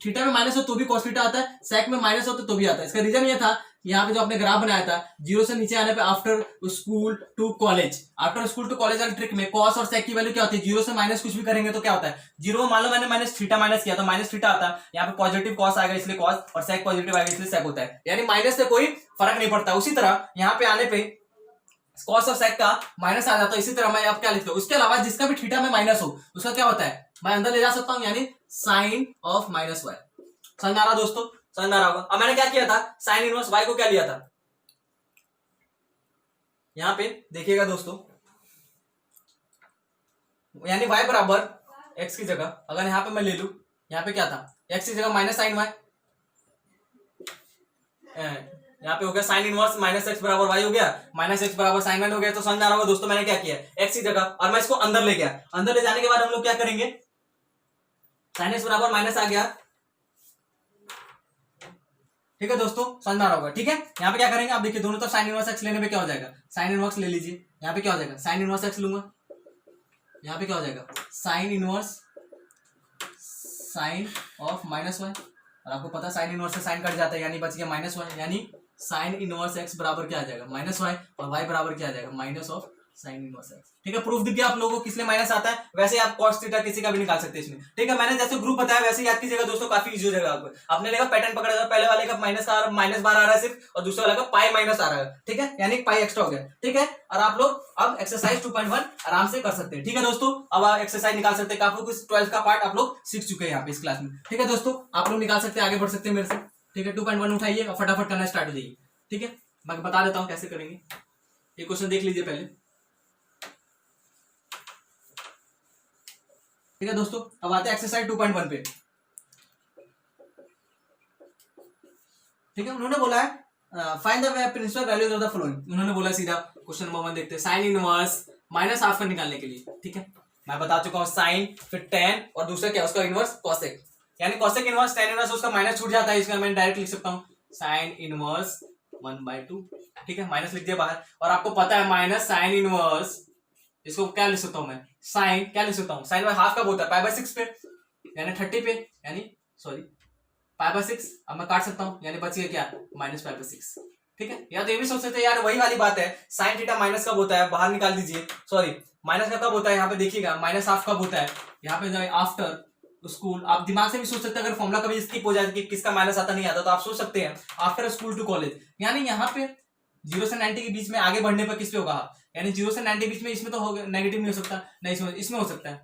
थीटा में माइनस हो तो भी कॉस थीटा आता है, सेक में माइनस हो तो भी आता है। इसका रीजन ये था, यहाँ पे जो आपने ग्राफ बनाया था, जीरो से नीचे आने पे आफ्टर स्कूल टू कॉलेज वाली ट्रिक में कॉस और सेक की वैल्यू क्या होती है, जीरो से माइनस कुछ भी करेंगे तो क्या होता है, जीरो मान लो मैंने माइनस किया तो माइनस थीटा आता है, यहाँ पे पॉजिटिव कॉस आएगा इसलिए कॉस, और सेक पॉजिटिव आएगा इसलिए सेक होता है, यानी माइनस से कोई फर्क नहीं पड़ता। उसी तरह यहाँ पे आने पे कॉस और सेक का माइनस आ जाता है, इसी तरह मैं अब क्या लिखता हूँ, उसके अलावा जिसका भी थीटा में माइनस हो उसका क्या होता है, मैं अंदर ले जा सकता हूँ, यानी साइन ऑफ माइनस वाई। समझ आ रहा दोस्तों, समझ आ रहा होगा। अब मैंने क्या किया था, साइन इनवर्स वाई को क्या लिया था, यहां पे देखिएगा दोस्तों, यानी y बराबर x की जगह अगर यहां पे मैं ले लू, यहां पे क्या था, x की जगह माइनस साइन y, यहाँ पे हो गया साइन इनवर्स माइनस एक्स बराबर वाई हो गया, माइनस एक्स बराबर साइन वाई हो गया। तो समझ आ रहा होगा दोस्तों मैंने क्या किया, एक्स की जगह, और मैं इसको अंदर ले गया, अंदर ले जाने के बाद हम लोग क्या करेंगे, साइन एक्स बराबर माइनस आ गया। ठीक है दोस्तों, समझ में आ रहा होगा। ठीक है, यहाँ पे क्या करेंगे, आप देखिए दोनों तरफ साइन इनवर्स एक्स लेने पे क्या हो जाएगा, साइन इनवर्स ले लीजिए, यहाँ पे क्या हो जाएगा, साइन इनवर्स एक्स लूंगा, यहाँ पे क्या हो जाएगा, sine inverse sine of minus y, और आपको पता है साइन इनवर्स से साइन कट जाता है, यानी बच गया माइनस वाई, यानी साइन इनवर्स एक्स बराबर क्या आ जाएगा, माइनस वाई, और वाई बराबर क्या आ जाएगा, minus of sine inverse x. ठीक है, प्रूफ दिख गया आप लोगों को किस लिए माइनस आता है। वैसे आप कॉस थीटा किसी का भी निकाल सकते हैं इसमें। ठीक है, मैंने जैसे ग्रुप बताया वैसे याद कीजिएगा दोस्तों, काफी इजी हो जाएगा आपको। आपने देखा पैटर्न पकड़ा था, पहले वाले का माइनस बार आ रहा है सिर्फ, और दूसरे वाले का पाई माइनस आ रहा है। ठीक है, यानी पाई एक्स्ट्रा हो गया। ठीक है, और आप लोग अब एक्सरसाइज 2.1 आराम से कर सकते हैं। ठीक है दोस्तों, अब आप एक्सरसाइज निकाल सकते हैं, आप लोग 12th का पार्ट आप लोग सीख चुके हैं यहाँ पे इस क्लास में। ठीक है दोस्तों, आप लोग निकाल सकते हैं, आगे बढ़ सकते हैं मेरे से। ठीक है, 2.1 उठाइए और फटाफट करना स्टार्ट हो जाइए। ठीक है, मैं बता देता हूँ कैसे करेंगे। ये क्वेश्चन देख लीजिए पहले। ठीक है दोस्तों, अब आते हैं एक्सरसाइज 2.1 पे। ठीक है, उन्होंने बोला है find the principal values of the following. उन्होंने बोला सीधा क्वेश्चन नंबर 1 देखते हैं, साइन इनवर्स माइनस हाफ का निकालने के लिए। ठीक है, मैं बता चुका हूँ साइन, फिर टेन, और दूसरा क्या उसका इनवर्स कॉसेक, यानी कॉसेक इनवर्स टेन इनवर्स उसका माइनस छूट जाता है, इसका मैं डायरेक्ट लिख सकता हूँ साइन इनवर्स 1/2। ठीक है, माइनस लिख दिया बाहर, और आपको पता है माइनस साइन इनवर्स, इसको क्या लिख सकता हूं मैं, साइन क्या लिख सकता हूं, साइन बाय हाफ कब होता है, पाई/6 पे, यानी 30 पे, यानी सॉरी पाई/6। अब मैं काट सकता हूं, यानी बच गया क्या, माइनस पाई/6। ठीक है, या तो ये भी सोच सकते हैं यार वही वाली बात है, साइन थीटा माइनस कब होता है, बाहर निकाल दीजिए, सॉरी माइनस का कब होता है, यहाँ पे देखिएगा माइनस हाफ कब होता है, यहाँ पे आफ्टर स्कूल। आप दिमाग से भी सोच सकते हैं, अगर फॉर्मुला कभी स्किप हो जाए कि किसका माइनस आता नहीं आता, तो आप सोच सकते हैं आफ्टर स्कूल टू कॉलेज, यानी यहाँ पे 0 से 90 के बीच में आगे बढ़ने पर किस पे होगा, यानी 0 से 90 के बीच में, इसमें तो हो नेगेटिव नहीं हो सकता, नहीं इसमें हो सकता है,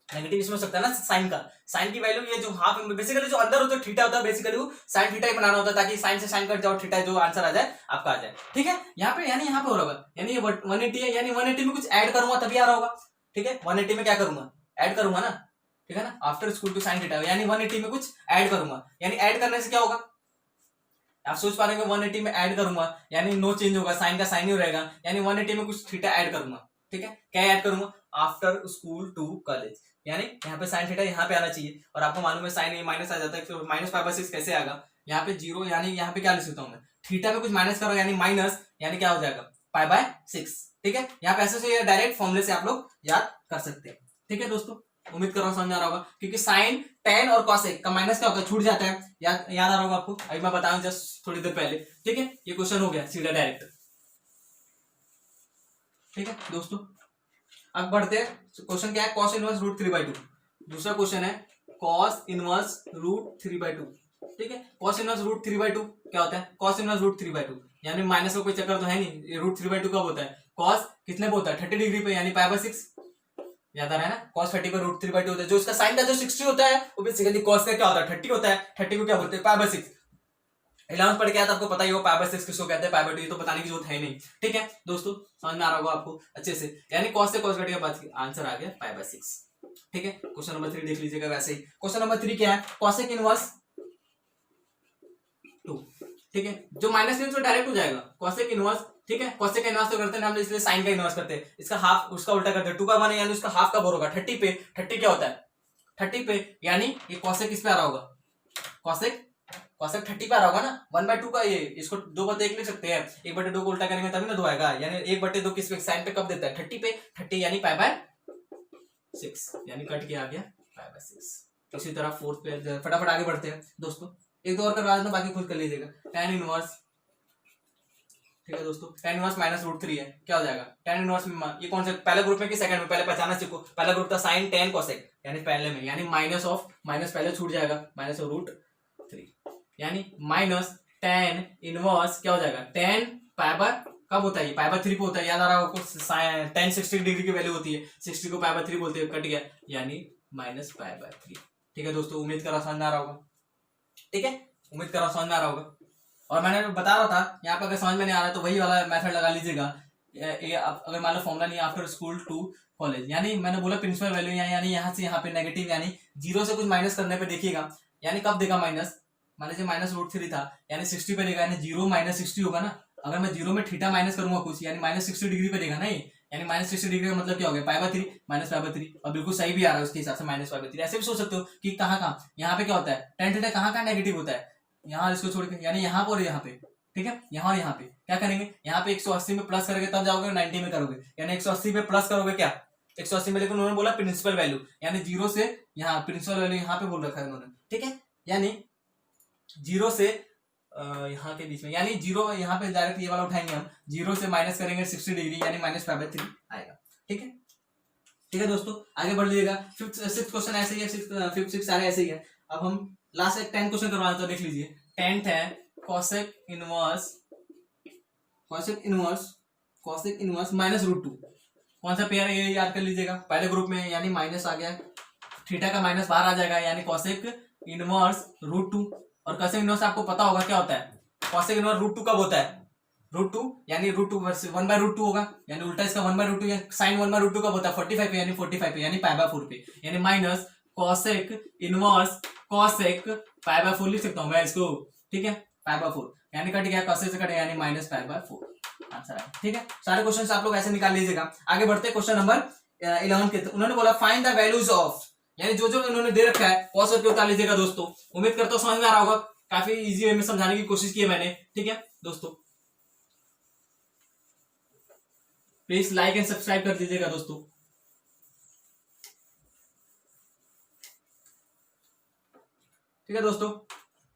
नेगेटिव इसमें हो सकता है ना, साइन का, साइन की वैल्यू ये जो हाफ बेसिकली जो अंदर होता है थीटा होता है, बेसिकली वो साइन थीटा ही बनाना होता है, ताकि साइन से साइन कट जाओ, थीटा जो आंसर आ जाए आपका आ जाए। ठीक है, यहाँ पे यानी यहाँ पे हो रहा होगा, यानी ये 180 है, यानी 180 में कुछ ऐड करूंगा तभी आ रहा होगा। ठीक है, 180 में क्या करूंगा, ऐड करूंगा ना। ठीक है ना, after school to sine theta, यानी 180 में कुछ ऐड करूंगा, यानी ऐड करने से क्या होगा, आप सोच पा रहे हो 180 में ऐड करूंगा यानी नो चेंज होगा, साइन का साइन ही रहेगा, यानी 180 में कुछ थीटा ऐड करूंगा, ठीक है, क्या ऐड करूंगा, आफ्टर स्कूल टू कॉलेज, यानी यहाँ पे साइन थीटा यहाँ पे आना चाहिए, और आपको मालूम है साइन माइनस आ जाता है, तो माइनस पाई बाय 6 कैसे आएगा, यहाँ पे 0, यानी यहाँ पे क्या लिख सकता हूँ मैं, थीटा में कुछ माइनस करो यानी माइनस, यानी क्या हो जाएगा पाई बाय 6, ठीक है, यहाँ पे ऐसे डायरेक्ट फॉर्मूले से आप लोग याद कर सकते हैं, ठीक है दोस्तों, उम्मीद कर रहा हूँ समझ आ रहा होगा, क्योंकि साइन टेन और कॉसेक का माइनस क्या होता है, छूट जाता है, याद आ रहा होगा आपको, अभी मैं बताऊं जस्ट थोड़ी देर पहले, ठीक है, ये क्वेश्चन हो गया सीधा डायरेक्ट, ठीक है दोस्तों। अब बढ़ते हैं, क्वेश्चन क्या है, कॉस इनवर्स रूट 3/2, दूसरा क्वेश्चन है कॉस इनवर्स रूट 3/2, ठीक है, कॉस इनवर्स रूट 3/2 क्या होता है, कॉस इनवर्स रूट 3/2, यानी माइनस का कोई चक्कर तो है नहीं, रूट 3/2 कब होता है, कॉस कितने पे होता है 30 डिग्री पे, यानी पाई बाय 6, याद आ रहा है ना, cos 30 पर रूट 3/2 होता है, जो इसका साइन का जो 60 होता है वो बेसिकली cos का क्या होता है 30 होता है, 30 को क्या बोलते हैं पाई बाय 6, 11 पढ़ के आया तो आपको पता ही हो पाई बाय 6 किसको कहते हैं, पाई बाय 2 ये तो बताने की जरूरत है नहीं, ठीक है दोस्तों, समझ में आ रहा होगा आपको अच्छे से, यानी cos से cos घटेगा, बाद आंसर आ गया पाई बाय 6, ठीक है, क्वेश्चन नंबर 3 देख लीजिएगा, वैसे ही क्वेश्चन नंबर 3 क्या है, cosec इनवर्स 2, ठीक है, जो माइनस में डायरेक्ट हो जाएगा cosec इनवर्स, ठीक है, cosec का इनवर्स तो करते हैं हम इसलिए साइन का इनवर्स करते हैं, इसका हाफ उसका उल्टा करते हैं, 2 का 1 यानी उसका हाफ कब होगा 30 पे, 30 क्या होता है 30 पे, यानी ये cosec किस पे आ रहा होगा, cosec 30 पे आ रहा होगा ना, 1/2 का, ये इसको 2/1 लिख सकते हैं, 1/2 को उल्टा करेंगे तभी ना 2 आएगा, यानी 1/2 किस पे साइन पे कब देता है 30 पे, 30 यानी पाई बाय 6, यानी कट के आ गया पाई बाय 6। इसी तरह फोर्थ पे फटाफट आगे बढ़ते हैं दोस्तों, एक दो और करवा देना, बाकी खुद कर लीजिएगा, tan इनवर्स, ठीक है दोस्तों, tan इनवर्स माइनस रूट 3 है, क्या हो जाएगा tan इनवर्स में, ये कौन सा पहले ग्रुप में कि सेकंड में, पहले पहचाना सीखो, पहला ग्रुप था sin tan cosec, यानी पहले में, यानी माइनस ऑफ माइनस पहले छूट जाएगा, माइनस ऑफ रूट 3, यानी माइनस tan इनवर्स क्या हो जाएगा, tan पाई बाय कब होता है, पाई बाय 3 पे होता है, याद आ रहा होगा, tan 60 डिग्री की वैल्यू होती है, 60 को पाई बाय 3 बोलते हैं, कट गया, यानी माइनस पाई बाय 3, ठीक है दोस्तों, उम्मीद कर रहा समझ में आ रहा होगा, ठीक है, उम्मीद कर रहा समझ में आ रहा होगा, और मैंने बता रहा था यहाँ पे अगर समझ में नहीं आ रहा है तो वही वाला मेथड लगा लीजिएगा, अगर मान लो फॉर्मुला नहीं आफ्टर स्कूल टू कॉलेज, यानी मैंने बोला प्रिंसिपल वैल्यू यानी यहाँ से यहाँ पे नेगेटिव, यानी 0 से कुछ माइनस करने पे देखिएगा, यानी कब देगा माइनस, मान लीजिए माइनस रूट 3 था, यानी 60 पे देगा, यानी 0 माइनस 60 होगा ना, अगर मैं 0 में थीटा माइनस करूंगा कुछ, यानी माइनस 60 डिग्री पे देगा ना ये, यानी माइनस 60 डिग्री का मतलब क्या हो गया पाई बाय 3 माइनस पाई बाय 3, और बिल्कुल सही भी आ रहा है उसके हिसाब से माइनस पाई बाय 3, ऐसे भी सोच सकते हो कि कहाँ यहाँ पे क्या होता है tan थीटा कहाँ नेगेटिव होता है, यहाँ इसको छोड़ के, यानी यहाँ पर और यहाँ पे, ठीक है, यहाँ और यहाँ पे क्या करेंगे, यहाँ पे 180 में प्लस करोगे तब जाओगे 90 में करोगे, यानी 180 पे प्लस करोगे क्या 180 में, लेकिन उन्होंने बोला प्रिंसिपल वैल्यू, यानी 0 से यहाँ प्रिंसिपल वैल्यू यहाँ पे बोल रखा है उन्होंने, ठीक है, यानी 0 से यहाँ के बीच में, यानी 0 यहाँ पे डायरेक्ट ये वाला उठाएंगे हम, 0 से माइनस करेंगे 60 डिग्री, यानी माइनस पाई बाय 3 आएगा, ठीक है, ठीक है दोस्तों, आगे बढ़ लीजिएगा, फिफ्थ क्वेश्चन ऐसे ही है, फिफ्थ 6 सारे ऐसे ही है, अब हम लास्ट एक 10 क्वेश्चन करवाना तो देख लीजिए, 10th है cosec इनवर्स माइनस रूट 2, कौन सा पेयर है ये याद कर लीजिएगा, पहले ग्रुप में, यानी माइनस आ गया, थीटा का माइनस बाहर आ जाएगा, यानी cosec इनवर्स रूट 2, और cosec इनवर्स आपको पता होगा क्या होता है, cosec इनवर्स रूट 2 कब होता है, रूट 2 यानी रूट 2 1/√2 होगा, यानी उल्टा इसका 1/√2, या साइन 1/√2 कब होता है 45 पे, यानी 45 पे, यानी पाई बाय 4 पे, यानी minus cosec inverse cosec pi by 4 लिख सकता हूं मैं इसको, ठीक है, पाई बाय 4, यानी कट गया cosec से कट गया, यानी माइनस पाई बाय 4 आंसर है, ठीक है, सारे क्वेश्चन आप लोग ऐसे निकाल लीजिएगा। आगे बढ़ते हैं क्वेश्चन नंबर 11 के, उन्होंने बोला फाइंड द वैल्यूज ऑफ, यानी जो जो उन्होंने दे रखा है पॉज करके उतार लीजिएगा दोस्तों, उम्मीद करता हूं समझ में आ रहा होगा, काफी इजी वे में समझाने की कोशिश की है मैंने, ठीक है दोस्तों, प्लीज लाइक एंड सब्सक्राइब कर दीजिएगा दोस्तों, ठीक है दोस्तों,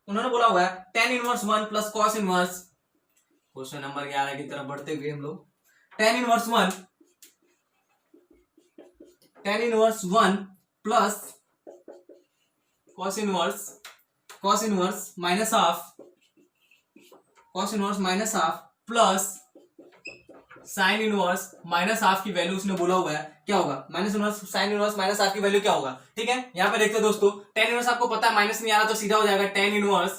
उन्होंने बोला हुआ है tan inverse 1 plus cos inverse, question number 11 की तरफ बढ़ते हुए हम लोग, tan inverse 1 plus cos inverse minus half plus sine inverse minus half की वैल्यू उसने बोला हुआ है, क्या होगा minus inverse sine inverse minus half की वैल्यू क्या होगा, ठीक है, यहाँ पे देखते हैं दोस्तों, tan इनवर्स आपको पता है माइनस नहीं आ रहा तो सीधा हो जाएगा tan inverse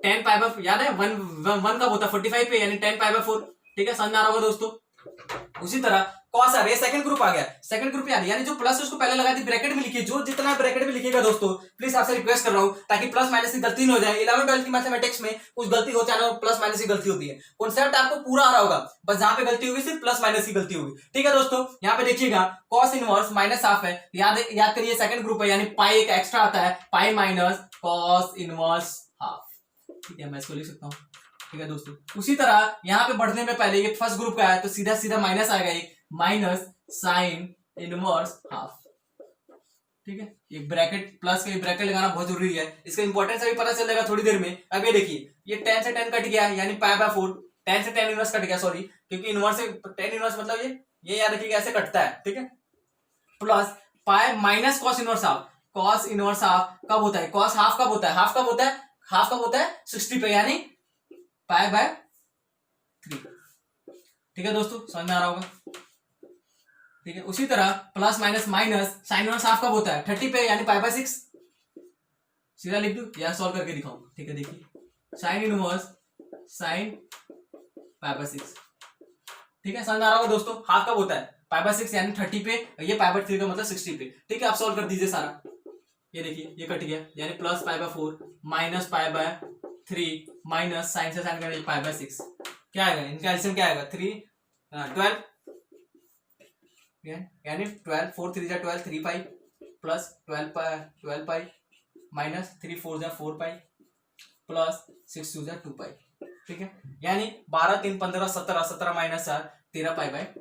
tan pi by, याद है 1 कब होता है 45 पे, यानी tan पाई बाय 4, ठीक है, समझ आ रहा होगा दोस्तों, उसी तरह कॉस आ रही है, सेकंड ग्रुप आ गया, सेकंड ग्रुप आ रही है, यानी जो प्लस उसको पहले लगा दी, ब्रैकेट में लिखिए, जो जितना ब्रैकेट में लिखिएगा दोस्तों, प्लीज आपसे रिक्वेस्ट कर रहा हूं, ताकि प्लस माइनस की गलती नहीं हो जाए। 11 12 की मैथमेटिक्स में कुछ गलती हो जाए ना, प्लस माइनस की गलती होती है, कॉन्सेप्ट आपको पूरा आ रहा होगा, बस जहां पे गलती होगी सिर्फ प्लस माइनस की गलती होगी। ठीक है दोस्तों, यहाँ पे देखिएगा कॉस इनवर्स माइनस हाफ है, याद करिए सेकंड ग्रुप है, यानी पाई एक एक्स्ट्रा आता है, pi minus cos inverse half. ठीक है, मैं इसको लिख सकता हूँ। ठीक है दोस्तों, उसी तरह यहाँ पे बढ़ने में पहले ये फर्स्ट ग्रुप का है, तो सीधा सीधा माइनस आएगा, एक माइनस साइन इनवर्स हाफ। ठीक है, एक ब्रैकेट प्लस का ब्रैकेट लगाना बहुत जरूरी है, इसका इंपॉर्टेंस अभी पता चलेगा थोड़ी देर में। अब ये देखिए, ये 10 से 10 कट गया, यानी पाई बाय 4, 10 से 10 इनवर्स कट गया, सॉरी, क्योंकि इनवर्स से 10 इनवर्स मतलब ये याद रखिएगा ऐसे कटता है। ठीक है, plus pi minus cos inverse half, cos inverse half कब होता है, कॉस हाफ कब होता है, हाफ कब होता है, हाफ कब होता है 60 पे, यानी पाई बाय 3। ठीक है दोस्तों, समझ में आ रहा होगा। ठीक है, उसी तरह plus minus minus sine inverse half कब होता है 30 पे, यानी पाई बाय 6। सीधा लिख दूं या सॉल्व करके दिखाऊं। ठीक है, देखिए sign inverse sine pi by 6। ठीक है, समझ में आ रहा होगा दोस्तों, हाफ कब होता है पाई बाय 6, यानी 30 पे, ये पाई बाय 3 का मतलब 60 पे। ठीक है, आप सॉल्व कर दीजिए सारा, ये देखिए ये कट गया, यानी plus pi by 4 minus pi by 3 minus sine से साइन करेंगे पाई बाय 6, क्या आएगा, इनका एलसीएम क्या आएगा 12, यानी 12, 4 3 जा 12, 3 पाई प्लस 12 पाई माइनस 3 4 जा 4 पाई प्लस 6 2 जा 2 पाई। ठीक है, यानी 12 3 15 17, 17 माइनस 4 13 पाई बाय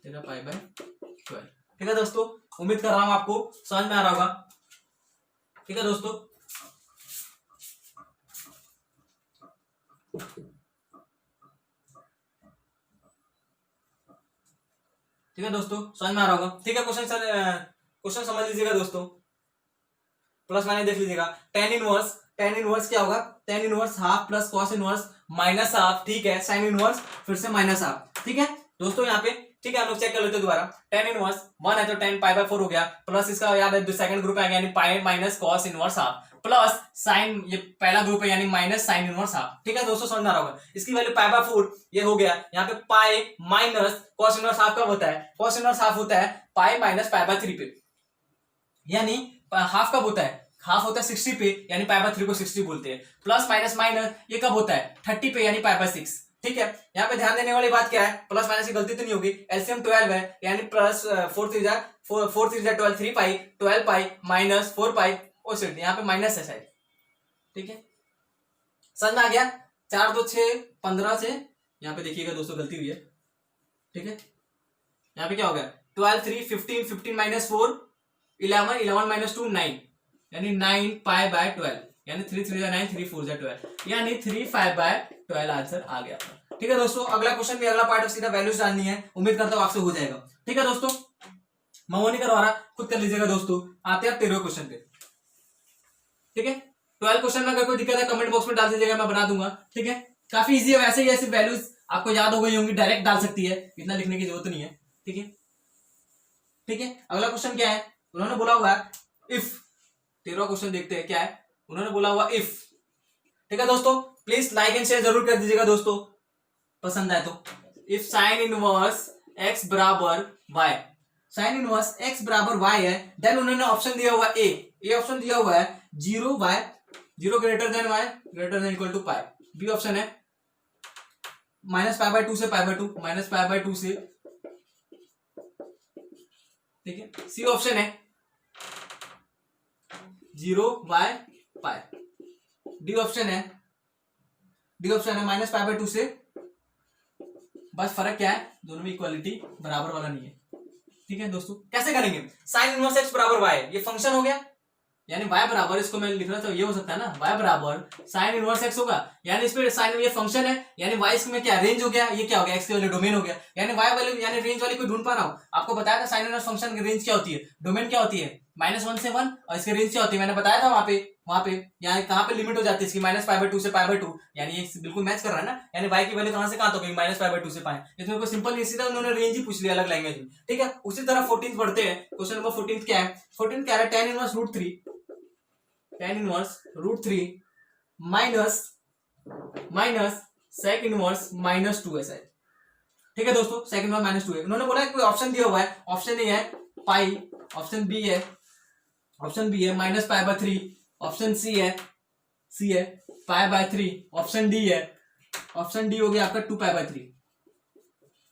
12। ठीक है दोस्तों, उम्मीद कर रहा हूं आपको समझ में आ रहा होगा। ठीक है दोस्तों, ठीक है दोस्तों, समझ में आ रहा होगा। ठीक है, क्वेश्चन समझ लीजिएगा दोस्तों, प्लस माइनस देख लीजिएगा। टेन इनवर्स क्या होगा, tan inverse half plus cos inverse minus half. ठीक है, साइन इनवर्स फिर से माइनस हाफ। ठीक है दोस्तों, यहाँ पे ठीक है, हम लोग चेक कर लेते हैं दोबारा। टेन इनवर्स 1 है तो 10 पाई बाय 4 हो गया, प्लस इसका याद है सेकंड ग्रुप है, यानी pi minus cos inverse half plus sign, ये पहला ग्रुप है, यानी माइनस साइन इनवर्स हाफ। ठीक है दोस्तों, समझ में आ रहा होगा। इसकी वैल्यू पाई बाय 4 ये हो गया, यहाँ पे pi minus cos inverse half कब होता है, कॉस इनवर्स हाफ होता है पाई माइनस पाई बाय 3 पे, यानी हाफ कब होता है, हाफ होता है 60 पे, यानी पाई बाय 3 को 60 बोलते हैं। प्लस माइनस माइनस ये कब होता है 30 पे, यानी पाई बाय 6। ठीक है, यहाँ पे ध्यान देने वाली बात क्या है, प्लस माइनस की गलती तो नहीं होगी, एलसीएम 12 है, यानी प्लस 4 3 जा 12 3 पाई 12 पाई माइनस 4 पाई, ओ शिट यहाँ पे माइनस है शायद। ठीक है, समझ में आ गया, 4 2 6 15 से यहाँ पे देखिएगा दोस्तों गलती हुई है। ठीक है, यहाँ पे क्या हो गया 12 3 15 15 माइनस 4 11 11 माइनस 2 9, यानी 9 पाई बाय 12, यानी 3 3 9 3 4 12, यानी 3 पाई बाय 12 आंसर आ गया। ठीक है दोस्तों, अगला क्वेश्चन भी, अगला पार्ट सीधा वैल्यूज डालनी है, उम्मीद करता हूं आपसे हो जाएगा। ठीक है दोस्तों, मैं वो नहीं करवा रहा, खुद कर लीजिएगा दोस्तों। आते हैं 13वें क्वेश्चन पे। ठीक है, 12 क्वेश्चन में अगर कोई दिक्कत है कमेंट बॉक्स में डाल दीजिएगा, मैं बना दूंगा। ठीक है, काफी इजी है, वैसे ही ऐसी वैल्यूज आपको याद हो गई होंगी, डायरेक्ट डाल सकती है, इतना लिखने की जरूरत नहीं है। ठीक है, ठीक है, अगला क्वेश्चन क्या है, उन्होंने बोला हुआ है इफ, 13वां क्वेश्चन देखते हैं क्या है, उन्होंने बोला हुआ इफ। ठीक है दोस्तों, प्लीज लाइक एंड शेयर जरूर कर दीजिएगा दोस्तों, पसंद आए तो। इफ साइन इनवर्स एक्स बराबर वाई, साइन इनवर्स एक्स बराबर वाई है, देन उन्होंने ऑप्शन दिया हुआ ए ऑप्शन दिया हुआ है 0 y 0 greater than y greater than equal to pi. B option है माइनस पाई बाय 2 से pi by 2, minus pi by 2 से। ठीक है, सी ऑप्शन है 0 बाय पाई। डी ऑप्शन है माइनस पाई बाय 2 से। बस फर्क क्या है, दोनों में इक्वालिटी बराबर वाला नहीं है। ठीक है दोस्तों, कैसे करेंगे, साइन इनवर्स एक्स बराबर वाई, ये फंक्शन हो गया, यानी y बराबर, इसको मैं लिख रहा था, ये हो सकता है ना, y बराबर साइन इनवर्स x होगा, यानी इस पे साइन, ये फंक्शन है, यानी y इसमें क्या रेंज हो गया, ये क्या हो गया x के वाले डोमेन हो गया, यानी y वाले यानी रेंज वाली कोई ढूंढ पा रहा हूं। आपको बताया था साइन इनवर्स फंक्शन की रेंज क्या होती है, डोमेन क्या होती है -1 से 1, और इसकी रेंज क्या होती है मैंने बताया था वहां पे यानी कहां पे लिमिट हो जाती है इसकी माइनस पाई बाय 2 से पाई बाय 2, यानी ये बिल्कुल मैच कर रहा है ना, यानी y की वैल्यू कहां से कहां तक होगी माइनस पाई बाय 2 से पाई। इसमें कोई सिंपल नहीं, सीधा उन्होंने रेंज ही पूछ लिया अलग लैंग्वेज में। ठीक है, उसी तरह 14th बढ़ते हैं, क्वेश्चन नंबर 14 क्या है, 14 क्या है, tan inverse √3 minus sec inverse -2 है शायद, ठीक है दोस्तों, सेकंड वन -2 है। उन्होंने बोला कोई ऑप्शन दिया हुआ है, ऑप्शन ए है पाई, ऑप्शन बी है -π/3, ऑप्शन सी है π/3, ऑप्शन डी है, ऑप्शन डी हो गया आपका 2π/3।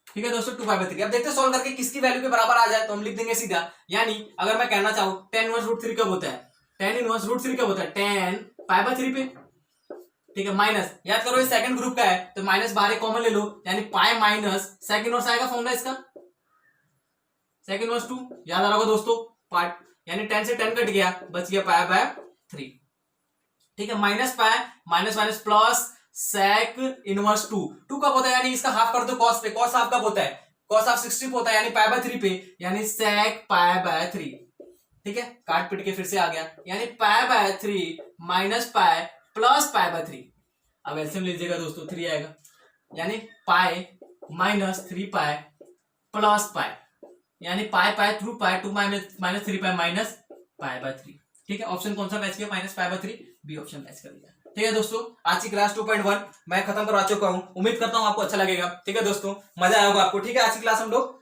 ठीक है दोस्तों, 2π/3। अब देखते हैं सॉल्व करके किसकी वैल्यू के बराबर आ जाए तो हम लिख देंगे सीधा। यानी अगर मैं कहना चाहूं tan इनवर्स √3 कब होता है, tan इनवर्स √3 कब होता है, tan π/3 पे। ठीक है, माइनस, याद करो ये सेकंड ग्रुप का है तो माइनस बाहर कॉमन ले लो, यानी पाई माइनस सेकंड इनवर्स आएगा फॉर्मूला इसका, सेकंड इनवर्स 2, याद आ रहा होगा दोस्तों पार्ट, यानी 10 से 10 कट गया, बच गया π/3। ठीक है, minus pi minus minus plus sec inverse 2 कब होता है, यानी इसका हाफ कर दो कॉस पे, कॉस हाफ कब होता है, कॉस हाफ 60 होता है, यानी π/3 पे, यानी सेक π/3। ठीक है, काट पिट के फिर से आ गया, यानी π/3 माइनस पाई प्लस π/3। अब एलसीएम लीजिएगा दोस्तों, 3 आएगा, यानी पाई माइनस 3π प्लस पाई, यानी पाई थ्रू पाई 2 माइनस 3π माइनस π/3। ठीक है, ऑप्शन कौन सा मैच किया, -π/3, बी ऑप्शन मैच कर दिया। ठीक है दोस्तों, आज की क्लास 2.1 मैं खत्म करवा चुका हूं, उम्मीद करता हूं आपको अच्छा लगेगा। ठीक है दोस्तों, मजा आया होगा आपको। ठीक है, आज की क्लास हम लोग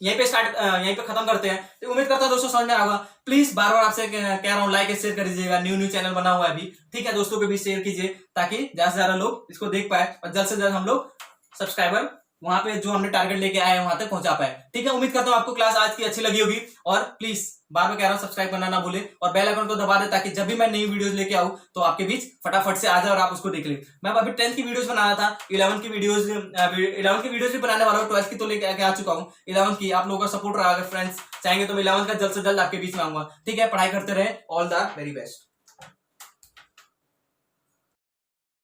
यहीं पे खत्म करते हैं। तो उम्मीद करता हूं दोस्तों समझ में आएगा। प्लीज बार बार आपसे कह रहा हूं, लाइक शेयर कर दीजिएगा, न्यू चैनल बना हुआ है अभी। ठीक है, दोस्तों को भी शेयर कीजिए ताकि ज्यादा से ज्यादा लोग इसको देख पाए और जल्द से जल्द हम लोग सब्सक्राइबर वहां पे जो हमने टारगेट लेके आए हैं वहां तक पहुंचा पाए। ठीक है, उम्मीद करता हूं आपको क्लास आज की अच्छी लगी होगी, और प्लीज बार बार कह रहा हूं सब्सक्राइब करना ना भूले और बेल आइकन को दबा दे ताकि जब भी मैं नई वीडियोस लेके आऊं तो आपके बीच फटाफट से आ जाए और आप उसको देख ले। मैं अभी 10th की वीडियोस बना रहा था, 11th की वीडियोस भी बनाने वाला हूं, 12th की तो लेके आ चुका हूं, 11th की आप लोगों का सपोर्ट रहा। अगर फ्रेंड्स चाहेंगे तो मैं 11th का जल्द से जल्द आपके बीच में आऊंगा। ठीक है, पढ़ाई करते रहे, ऑल द वेरी बेस्ट।